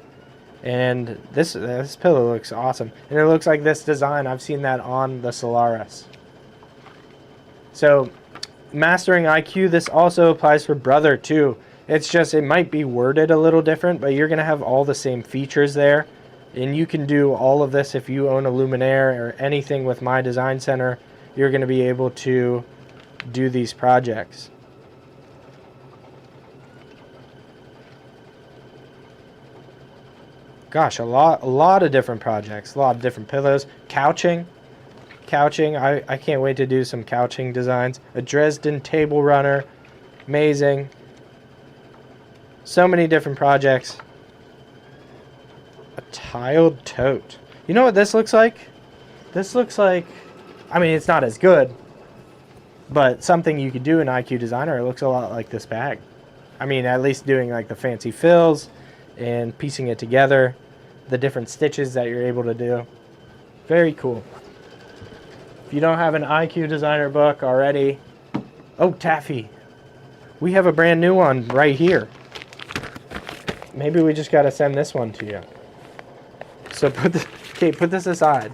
And this pillow looks awesome. And it looks like this design. I've seen that on the Solaris. So Mastering IQ, this also applies for Brother too. It's just, it might be worded a little different, but you're going to have all the same features there. And you can do all of this if you own a Luminaire or anything with My Design Center. You're going to be able to do these projects. Gosh, a lot of different projects, a lot of different pillows. Couching, I can't wait to do some couching designs. A Dresden table runner, amazing. So many different projects. A tiled tote. You know what this looks like? This looks like, I mean, it's not as good, but something you could do in IQ Designer. It looks a lot like this bag. I mean, at least doing like the fancy fills and piecing it together, the different stitches that you're able to do. Very cool. If you don't have an IQ Designer book already, oh, taffy. We have a brand new one right here. Maybe we just got to send this one to you. So put this aside.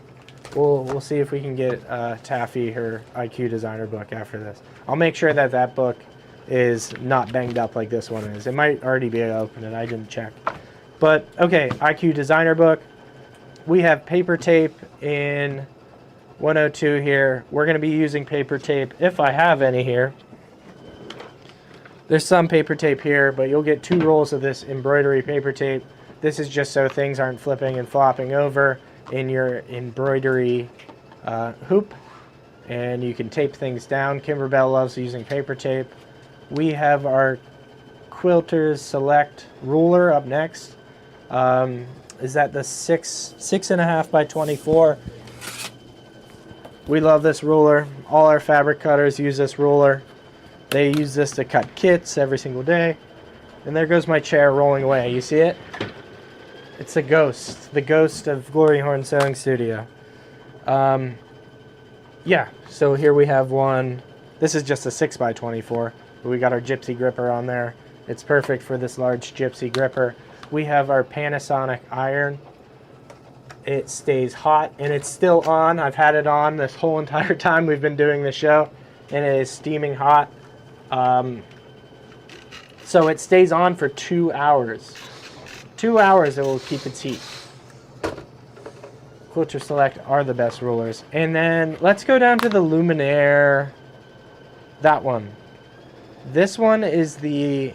We'll see if we can get Taffy her IQ Designer book after this. I'll make sure that that book is not banged up like this one is. It might already be open and I didn't check. But okay, IQ Designer book. We have paper tape in 102 here. We're going to be using paper tape if I have any here. There's some paper tape here, but you'll get 2 rolls of this embroidery paper tape. This is just so things aren't flipping and flopping over in your embroidery hoop. And you can tape things down. Kimberbell loves using paper tape. We have our Quilters Select ruler up next. Is that the 6.5 by 24? We love this ruler. All our fabric cutters use this ruler. They use this to cut kits every single day. And there goes my chair rolling away. You see it? It's the ghost of Glory Horn Sewing Studio. Yeah, so here we have one This is just a 6x24, but we got our gypsy gripper on there. It's perfect for this large gypsy gripper. We have our Panasonic iron. It stays hot and it's still on. I've had it on this whole entire time we've been doing the show, and it is steaming hot. So it stays on for 2 hours. 2 hours it will keep its heat. Quilter Select are the best rulers. And then let's go down to the Luminaire. That one. This one is the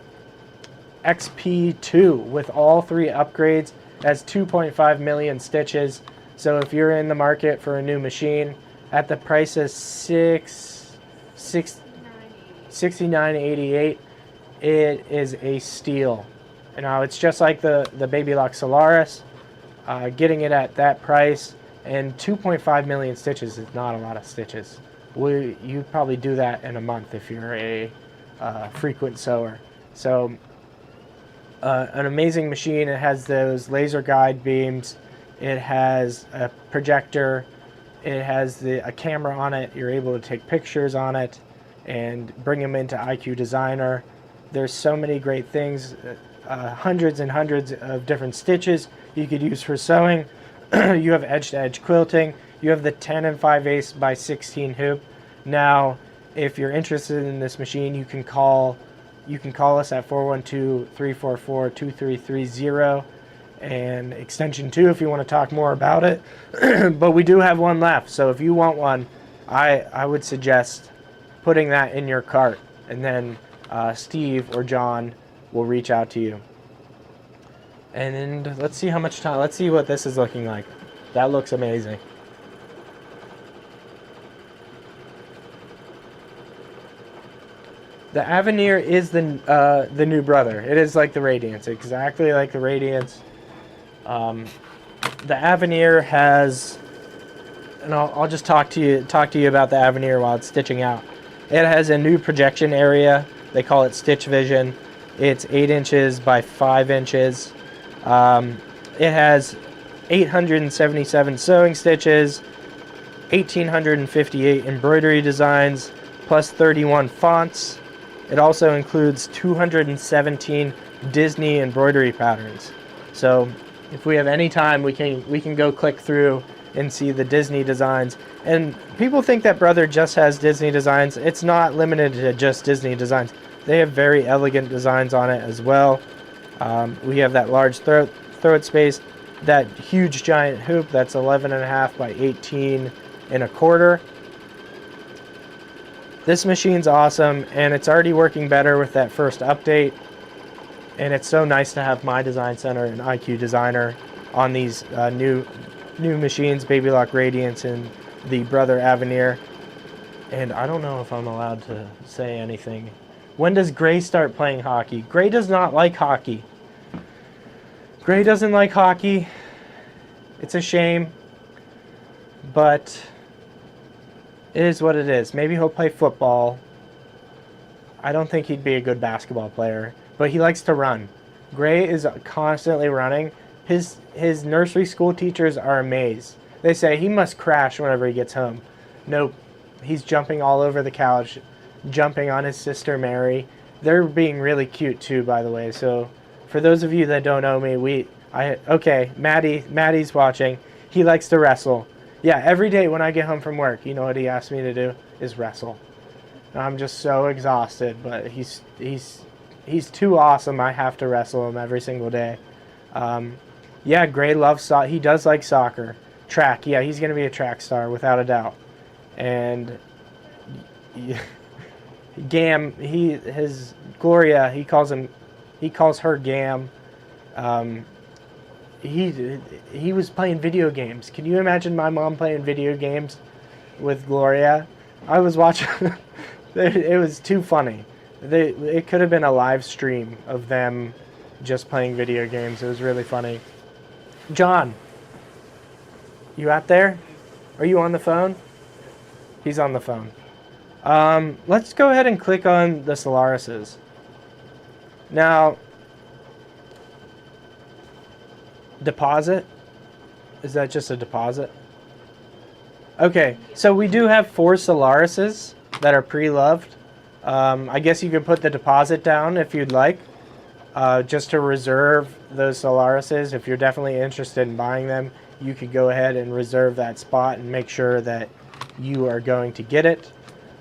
XP2 with all 3 upgrades. It has 2.5 million stitches. So if you're in the market for a new machine at the price of $69.88, it is a steal. Now it's just like the Baby Lock Solaris. Getting it at that price, and 2.5 million stitches is not a lot of stitches. You probably do that in a month if you're a frequent sewer. So an amazing machine. It has those laser guide beams. It has a projector. It has a camera on it. You're able to take pictures on it and bring them into IQ Designer. There's so many great things. Hundreds and hundreds of different stitches you could use for sewing. You have edge-to-edge quilting. You have the 10 5/8 by 16 hoop. Now, if you're interested in this machine, you can call us at 412-344-2330 and extension 2 if you want to talk more about it. But we do have one left, so if you want one, I would suggest putting that in your cart, and then Steve or John will reach out to you. And let's see how much time. Let's see what this is looking like. That looks amazing. The Avenir is the new brother. It is like the Radiance, exactly like the Radiance. The Avenir has, and I'll just talk to you about the Avenir while it's stitching out. It has a new projection area. They call it Stitch Vision. It's 8 inches by 5 inches. It has 877 sewing stitches, 1,858 embroidery designs, plus 31 fonts. It also includes 217 Disney embroidery patterns. So if we have any time, we can go click through and see the Disney designs. And people think that Brother just has Disney designs. It's not limited to just Disney designs. They have very elegant designs on it as well. We have that large throat space, that huge giant hoop that's 11.5 by 18.25. This machine's awesome, and it's already working better with that first update. And it's so nice to have my Design Center and IQ Designer on these new machines, Baby Lock Radiance and the Brother Avenir. And I don't know if I'm allowed to say anything. When does Gray start playing hockey? Gray does not like hockey. Gray doesn't like hockey. It's a shame, but it is what it is. Maybe he'll play football. I don't think he'd be a good basketball player, but he likes to run. Gray is constantly running. His nursery school teachers are amazed. They say he must crash whenever he gets home. Nope. He's jumping all over the couch, jumping on his sister Mary. They're being really cute too, by the way. So for those of you that don't know me, Maddie's watching. He likes to wrestle. Yeah, every day when I get home from work, you know what he asks me to do is wrestle. And I'm just so exhausted, but he's too awesome. I have to wrestle him every single day. Yeah, Gray loves he does like soccer. Track, yeah, he's gonna be a track star without a doubt. And Gam, Gloria, he calls her Gam. He was playing video games. Can you imagine my mom playing video games with Gloria? I was watching. It was too funny. It could have been a live stream of them just playing video games. It was really funny. John, you out there? Are you on the phone? He's on the phone. Let's go ahead and click on the Solarises. Now, deposit? Is that just a deposit? Okay, so we do have 4 Solarises. that are pre-loved. I guess you could put the deposit down if you'd like, just to reserve those Solarises. If you're definitely interested in buying them, you could go ahead and reserve that spot and make sure that you are going to get it.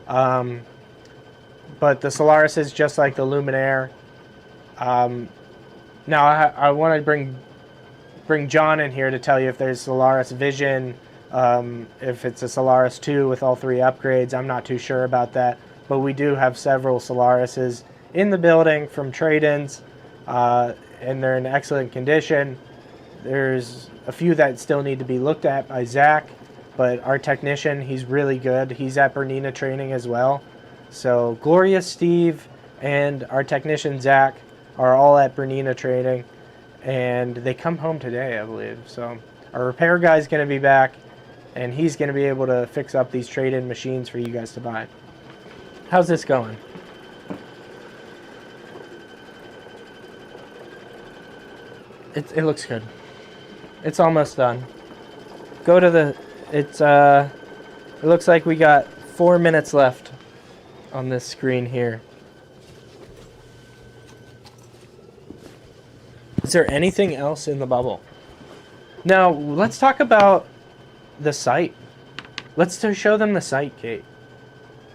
But the Solaris is just like the Luminaire. Now I want to bring John in here to tell you if there's Solaris Vision, if it's a Solaris 2 with all 3 upgrades. I'm not too sure about that, but we do have several Solarises in the building from trade-ins, and they're in excellent condition. There's a few that still need to be looked at by Zach, but our technician, he's really good. He's at Bernina training as well. So Gloria, Steve, and our technician Zach are all at Bernina training, and they come home today, I believe. So our repair guy's going to be back, and he's going to be able to fix up these trade-in machines for you guys to buy. How's this going? It looks good. It's almost done. Go to the... It looks like we got 4 minutes left on this screen here. Is there anything else in the bubble? Now, let's talk about the site. Let's show them the site, Kate.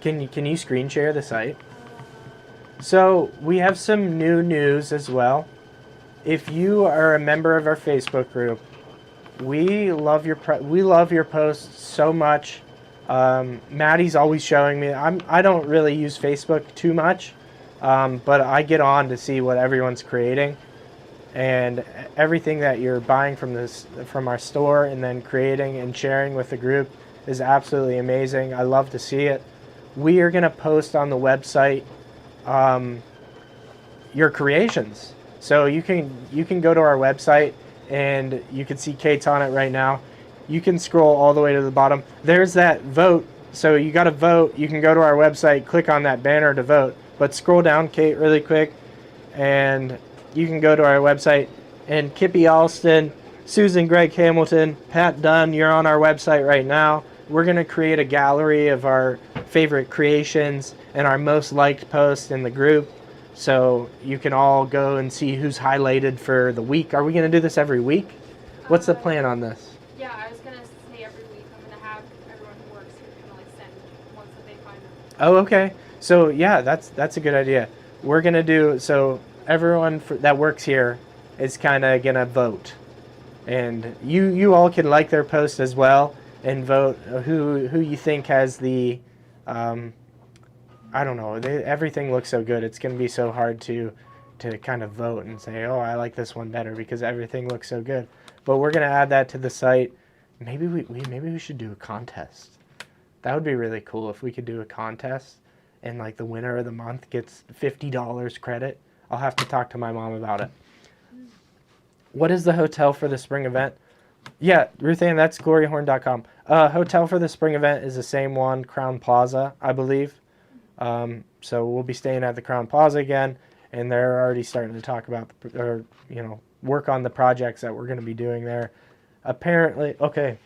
Can you screen share the site? So, we have some new news as well. If you are a member of our Facebook group, we love your posts so much. Maddie's always showing me. I don't really use Facebook too much, but I get on to see what everyone's creating, and everything that you're buying from our store and then creating and sharing with the group is absolutely amazing. I love to see it. We are gonna post on the website your creations, so you can go to our website and you can see Kate's on it right now. You can scroll all the way to the bottom. There's that vote. So you got to vote. You can go to our website, click on that banner to vote. But scroll down, Kate, really quick, and you can go to our website. And Kippy Alston, Susan Greg Hamilton, Pat Dunn, you're on our website right now. We're going to create a gallery of our favorite creations and our most liked posts in the group. So you can all go and see who's highlighted for the week. Are we going to do this every week? What's the plan on this? Yeah, I was gonna say every week I'm gonna have everyone who works here kind of like send ones that they find them. Oh, okay. So yeah, that's a good idea. We're gonna do so. Everyone that works here is kind of gonna vote, and you all can like their post as well and vote who you think has the. I don't know. Everything looks so good. It's gonna be so hard to kind of vote and say, oh, I like this one better because everything looks so good. But we're gonna add that to the site. Maybe we should do a contest. That would be really cool if we could do a contest and like the winner of the month gets $50 credit. I'll have to talk to my mom about it. What is the hotel for the spring event? Yeah, Ruth Ann, that's gloryhorn.com. Hotel for the spring event is the same one, Crown Plaza, I believe. So we'll be staying at the Crown Plaza again, and they're already starting to talk about work on the projects that we're going to be doing there. Apparently, okay,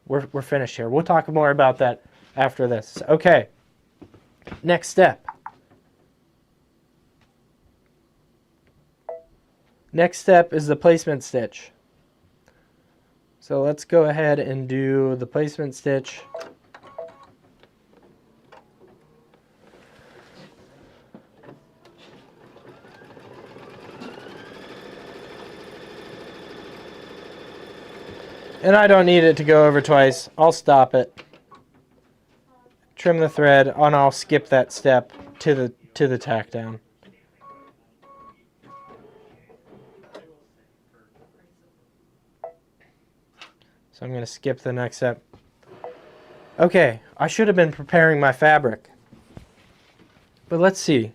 we're finished here. We'll talk more about that after this. Okay, next step. Next step is the placement stitch. So let's go ahead and do the placement stitch. And I don't need it to go over twice. I'll stop it. Trim the thread, and I'll skip that step to the tack down. So I'm going to skip the next step. Okay, I should have been preparing my fabric. But let's see.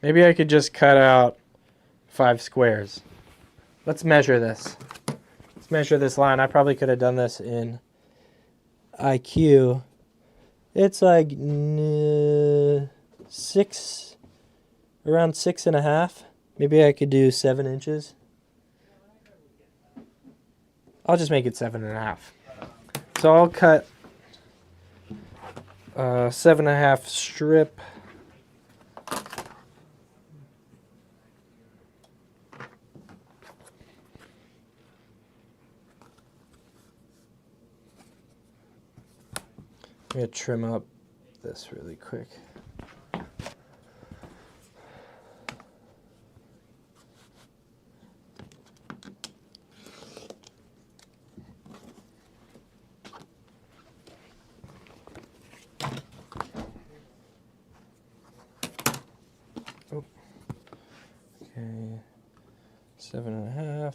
Maybe I could just cut out 5 squares. Let's measure this. Measure this line. I probably could have done this in IQ. It's like 6, around 6.5. Maybe I could do 7 inches. I'll just make it 7.5. So 7.5 strip. I'm going to trim up this really quick. Oh. Okay, 7.5.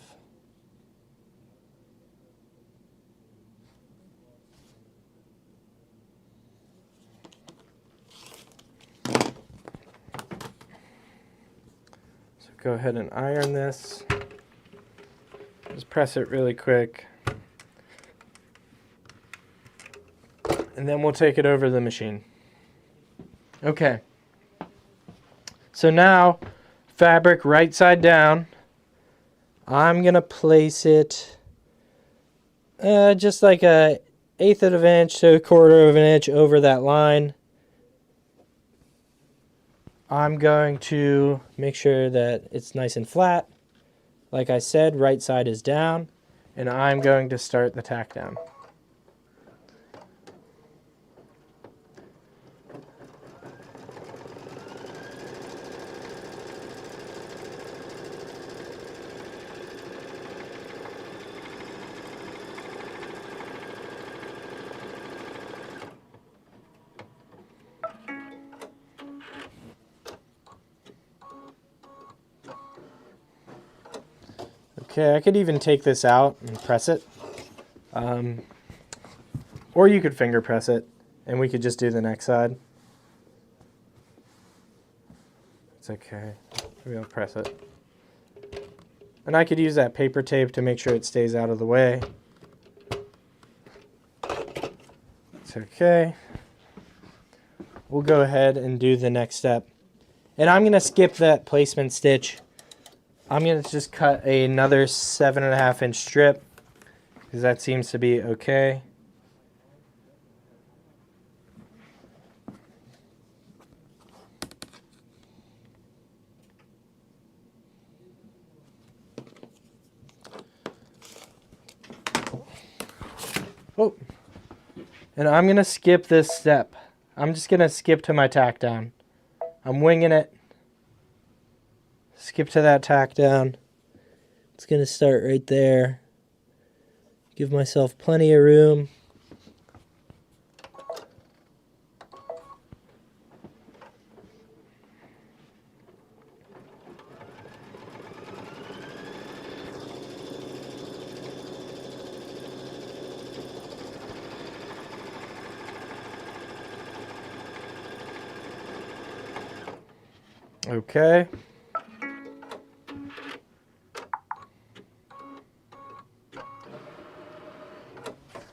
Go ahead and iron this. Just press it really quick. And then we'll take it over the machine. Okay. So now, fabric right side down. I'm going to place it just like a 1/8 of an inch to 1/4 of an inch over that line. I'm going to make sure that it's nice and flat. Like I said, right side is down, and I'm going to start the tack down. Okay, I could even take this out and press it. Or you could finger press it, and we could just do the next side. It's okay. Maybe I'll press it. And I could use that paper tape to make sure it stays out of the way. It's okay. We'll go ahead and do the next step. And I'm going to skip that placement stitch. I'm going to just cut another 7.5 inch strip, because that seems to be okay. Oh, and I'm going to skip this step. I'm just going to skip to my tack down. I'm winging it. Skip to that tack down. It's going to start right there. Give myself plenty of room. Okay.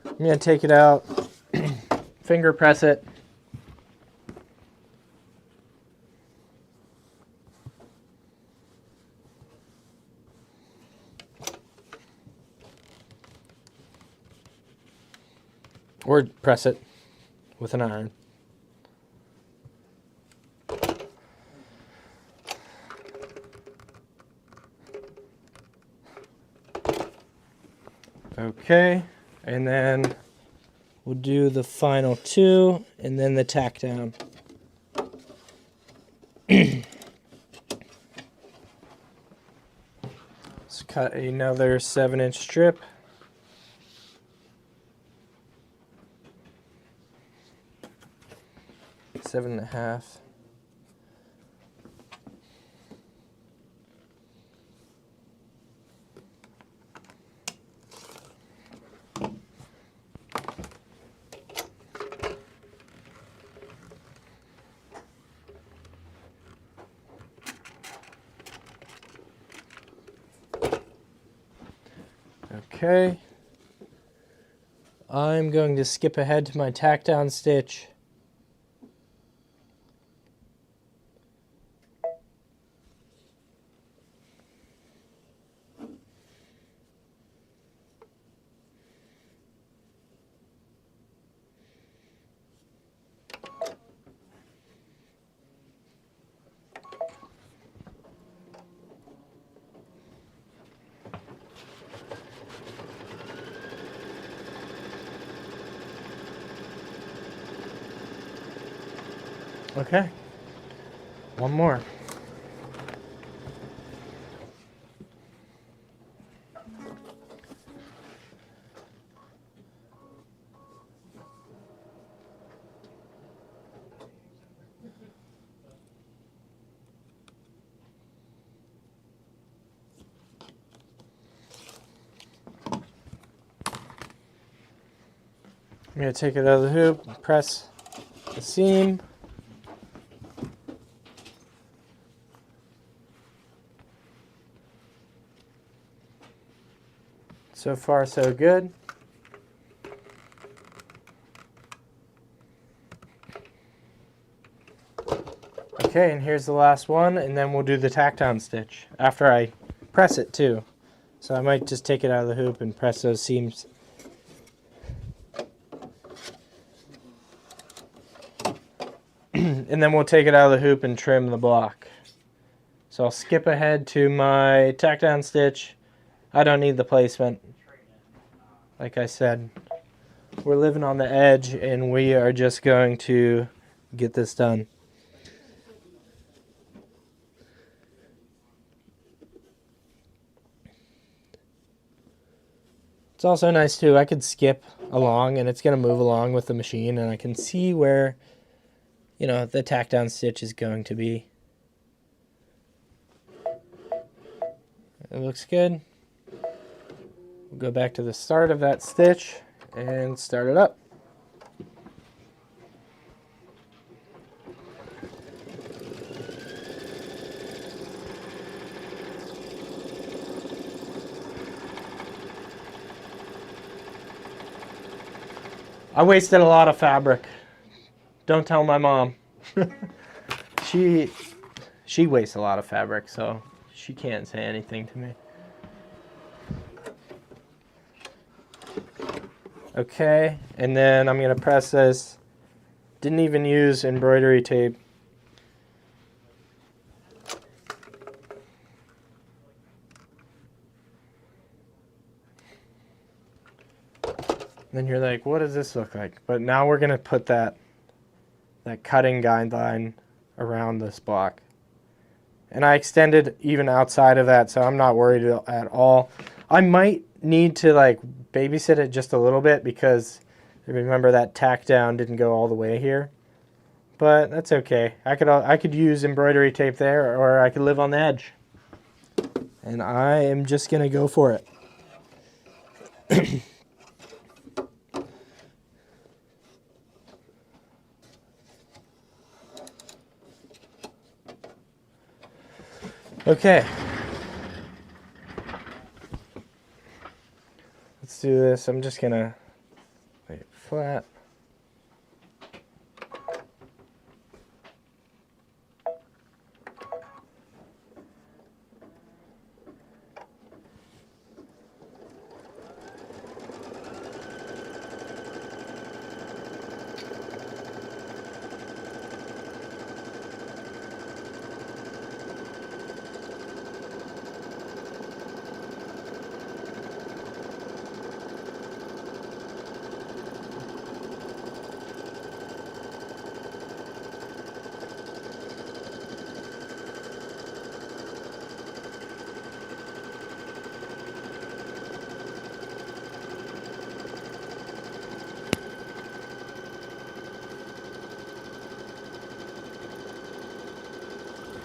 I'm going to take it out, finger press it. Or press it with an iron. Okay, and then we'll do the final two and then the tack down. Let's cut another 7-inch strip. Seven and a half. Okay. I'm going to skip ahead to my tack down stitch. Okay. One more. I'm going to take it out of the hoop, press the seam. So far, so good. Okay, and here's the last one, and then we'll do the tack down stitch after I press it too. So I might just take it out of the hoop and press those seams. And then we'll take it out of the hoop and trim the block. So I'll skip ahead to my tack down stitch. I don't need the placement. Like I said, we're living on the edge and we are just going to get this done. It's also nice too, I could skip along and it's going to move along with the machine and I can see where, you know, the tack down stitch is going to be. It looks good. We'll go back to the start of that stitch and start it up. I wasted a lot of fabric. Don't tell my mom. She wastes a lot of fabric, so she can't say anything to me. Okay, and then I'm gonna press this. Didn't even use embroidery tape. Then you're like, what does this look like? But now we're gonna put that cutting guideline around this block. And I extended even outside of that, so I'm not worried at all. I might need to like babysit it just a little bit because remember that tack down didn't go all the way here. But that's okay. I could use embroidery tape there, or I could live on the edge. And I am just gonna go for it. Okay. Let's do this. I'm just gonna lay it flat.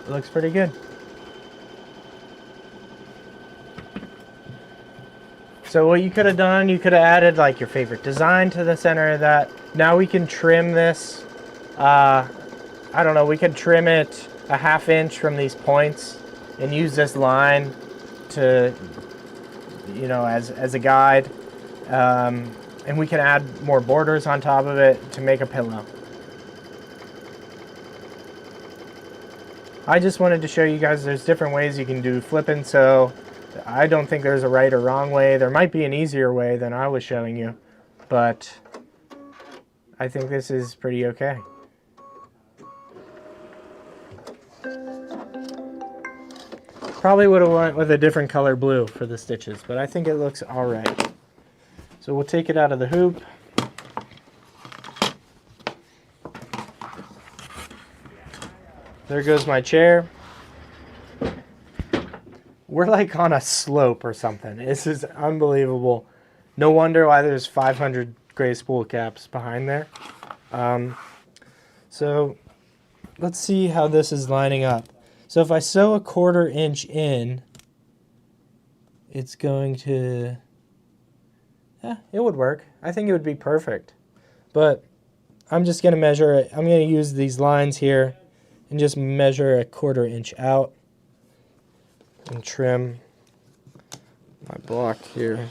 It looks pretty good. So what you could have done, you could have added like your favorite design to the center of that. Now we can trim this. I don't know, we could trim it a 1/2 inch from these points and use this line to, you know, as a guide. And we can add more borders on top of it to make a pillow. I just wanted to show you guys there's different ways you can do flipping, so I don't think there's a right or wrong way. There might be an easier way than I was showing you, but I think this is pretty okay. Probably would have went with a different color blue for the stitches, but I think it looks all right. So we'll take it out of the hoop. There goes my chair. We're like on a slope or something. This is unbelievable. No wonder why there's 500 gray spool caps behind there. So let's see how this is lining up. So if I sew a 1/4 inch in, it's going to, it would work. I think it would be perfect. But I'm just going to measure it. I'm going to use these lines here and just measure a 1/4 inch out and trim my block here.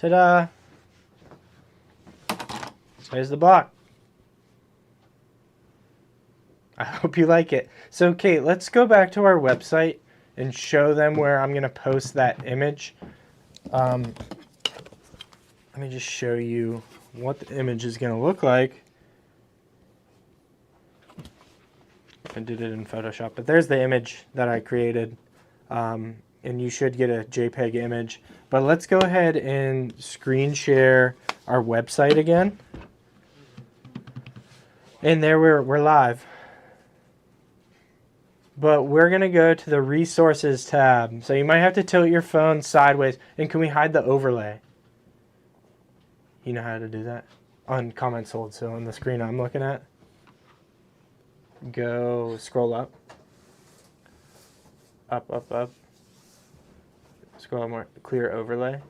Ta-da! There's the block. I hope you like it. So, Kate, let's go back to our website and show them where I'm going to post that image. Let me just show you what the image is going to look like. I did it in Photoshop, but there's the image that I created. And you should get a JPEG image. But let's go ahead and screen share our website again. And there we're live. But we're going to go to the Resources tab. So you might have to tilt your phone sideways. And can we hide the overlay? You know how to do that? On comments sold, so on the screen I'm looking at. Go scroll up. Up, up, up. Scroll more, clear overlay.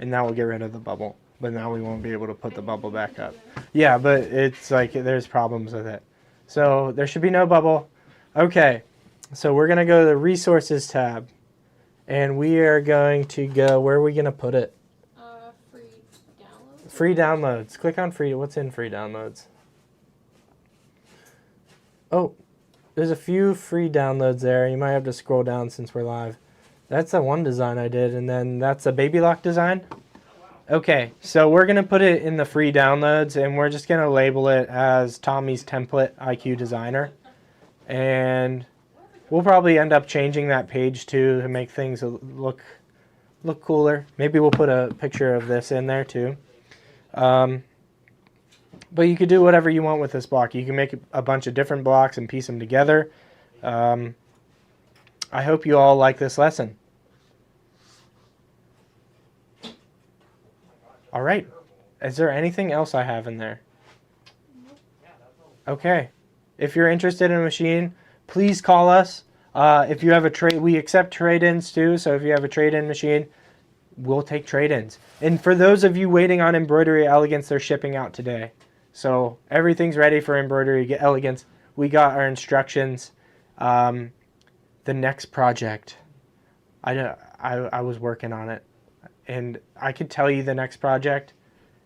And now we'll get rid of the bubble. But now we won't be able to put the bubble back up. Yeah, but it's like there's problems with it. So there should be no bubble. Okay, so we're going to go to the Resources tab. And we are going to go, where are we going to put it? Free downloads. Free downloads. Click on free. What's in free downloads? Oh, there's a few free downloads there. You might have to scroll down since we're live. That's the one design I did, and then that's a baby lock design. Okay, so we're going to put it in the free downloads, and we're just going to label it as Tommy's Template IQ Designer. And we'll probably end up changing that page too to make things look cooler. Maybe we'll put a picture of this in there too. But you could do whatever you want with this block. You can make a bunch of different blocks and piece them together. I hope you all like this lesson. All right. Is there anything else I have in there? Okay. If you're interested in a machine, please call us. If you have a trade, we accept trade-ins too. So if you have a trade-in machine, we'll take trade-ins. And for those of you waiting on Embroidery Elegance, they're shipping out today. So everything's ready for Embroidery Elegance. We got our instructions. The next project, I was working on it. And I could tell you the next project.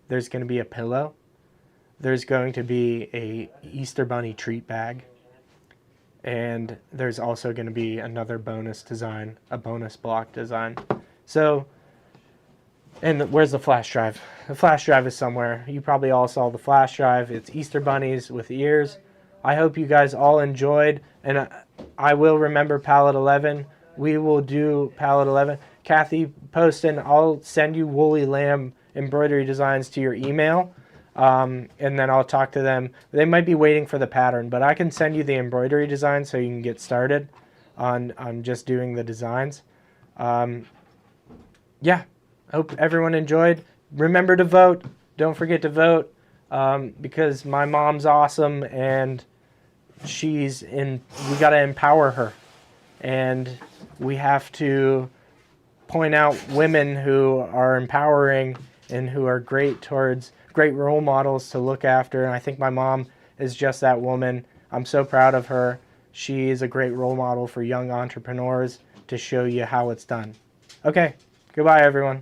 There's going to be a pillow. There's going to be a Easter Bunny treat bag. And there's also going to be another bonus design, a bonus block design. So, and where's the flash drive? The flash drive is somewhere. You probably all saw the flash drive. It's Easter bunnies with ears. I hope you guys all enjoyed. And I will remember Palette 11. We will do Palette 11. Kathy, post and I'll send you woolly lamb embroidery designs to your email. And then I'll talk to them. They might be waiting for the pattern, but I can send you the embroidery design so you can get started on just doing the designs. Yeah, I hope everyone enjoyed. Remember to vote. Don't forget to vote because my mom's awesome and we got to empower her. And we have to point out women who are empowering and who are great role models to look after. And I think my mom is just that woman. I'm so proud of her. She is a great role model for young entrepreneurs to show you how it's done. Okay, goodbye everyone.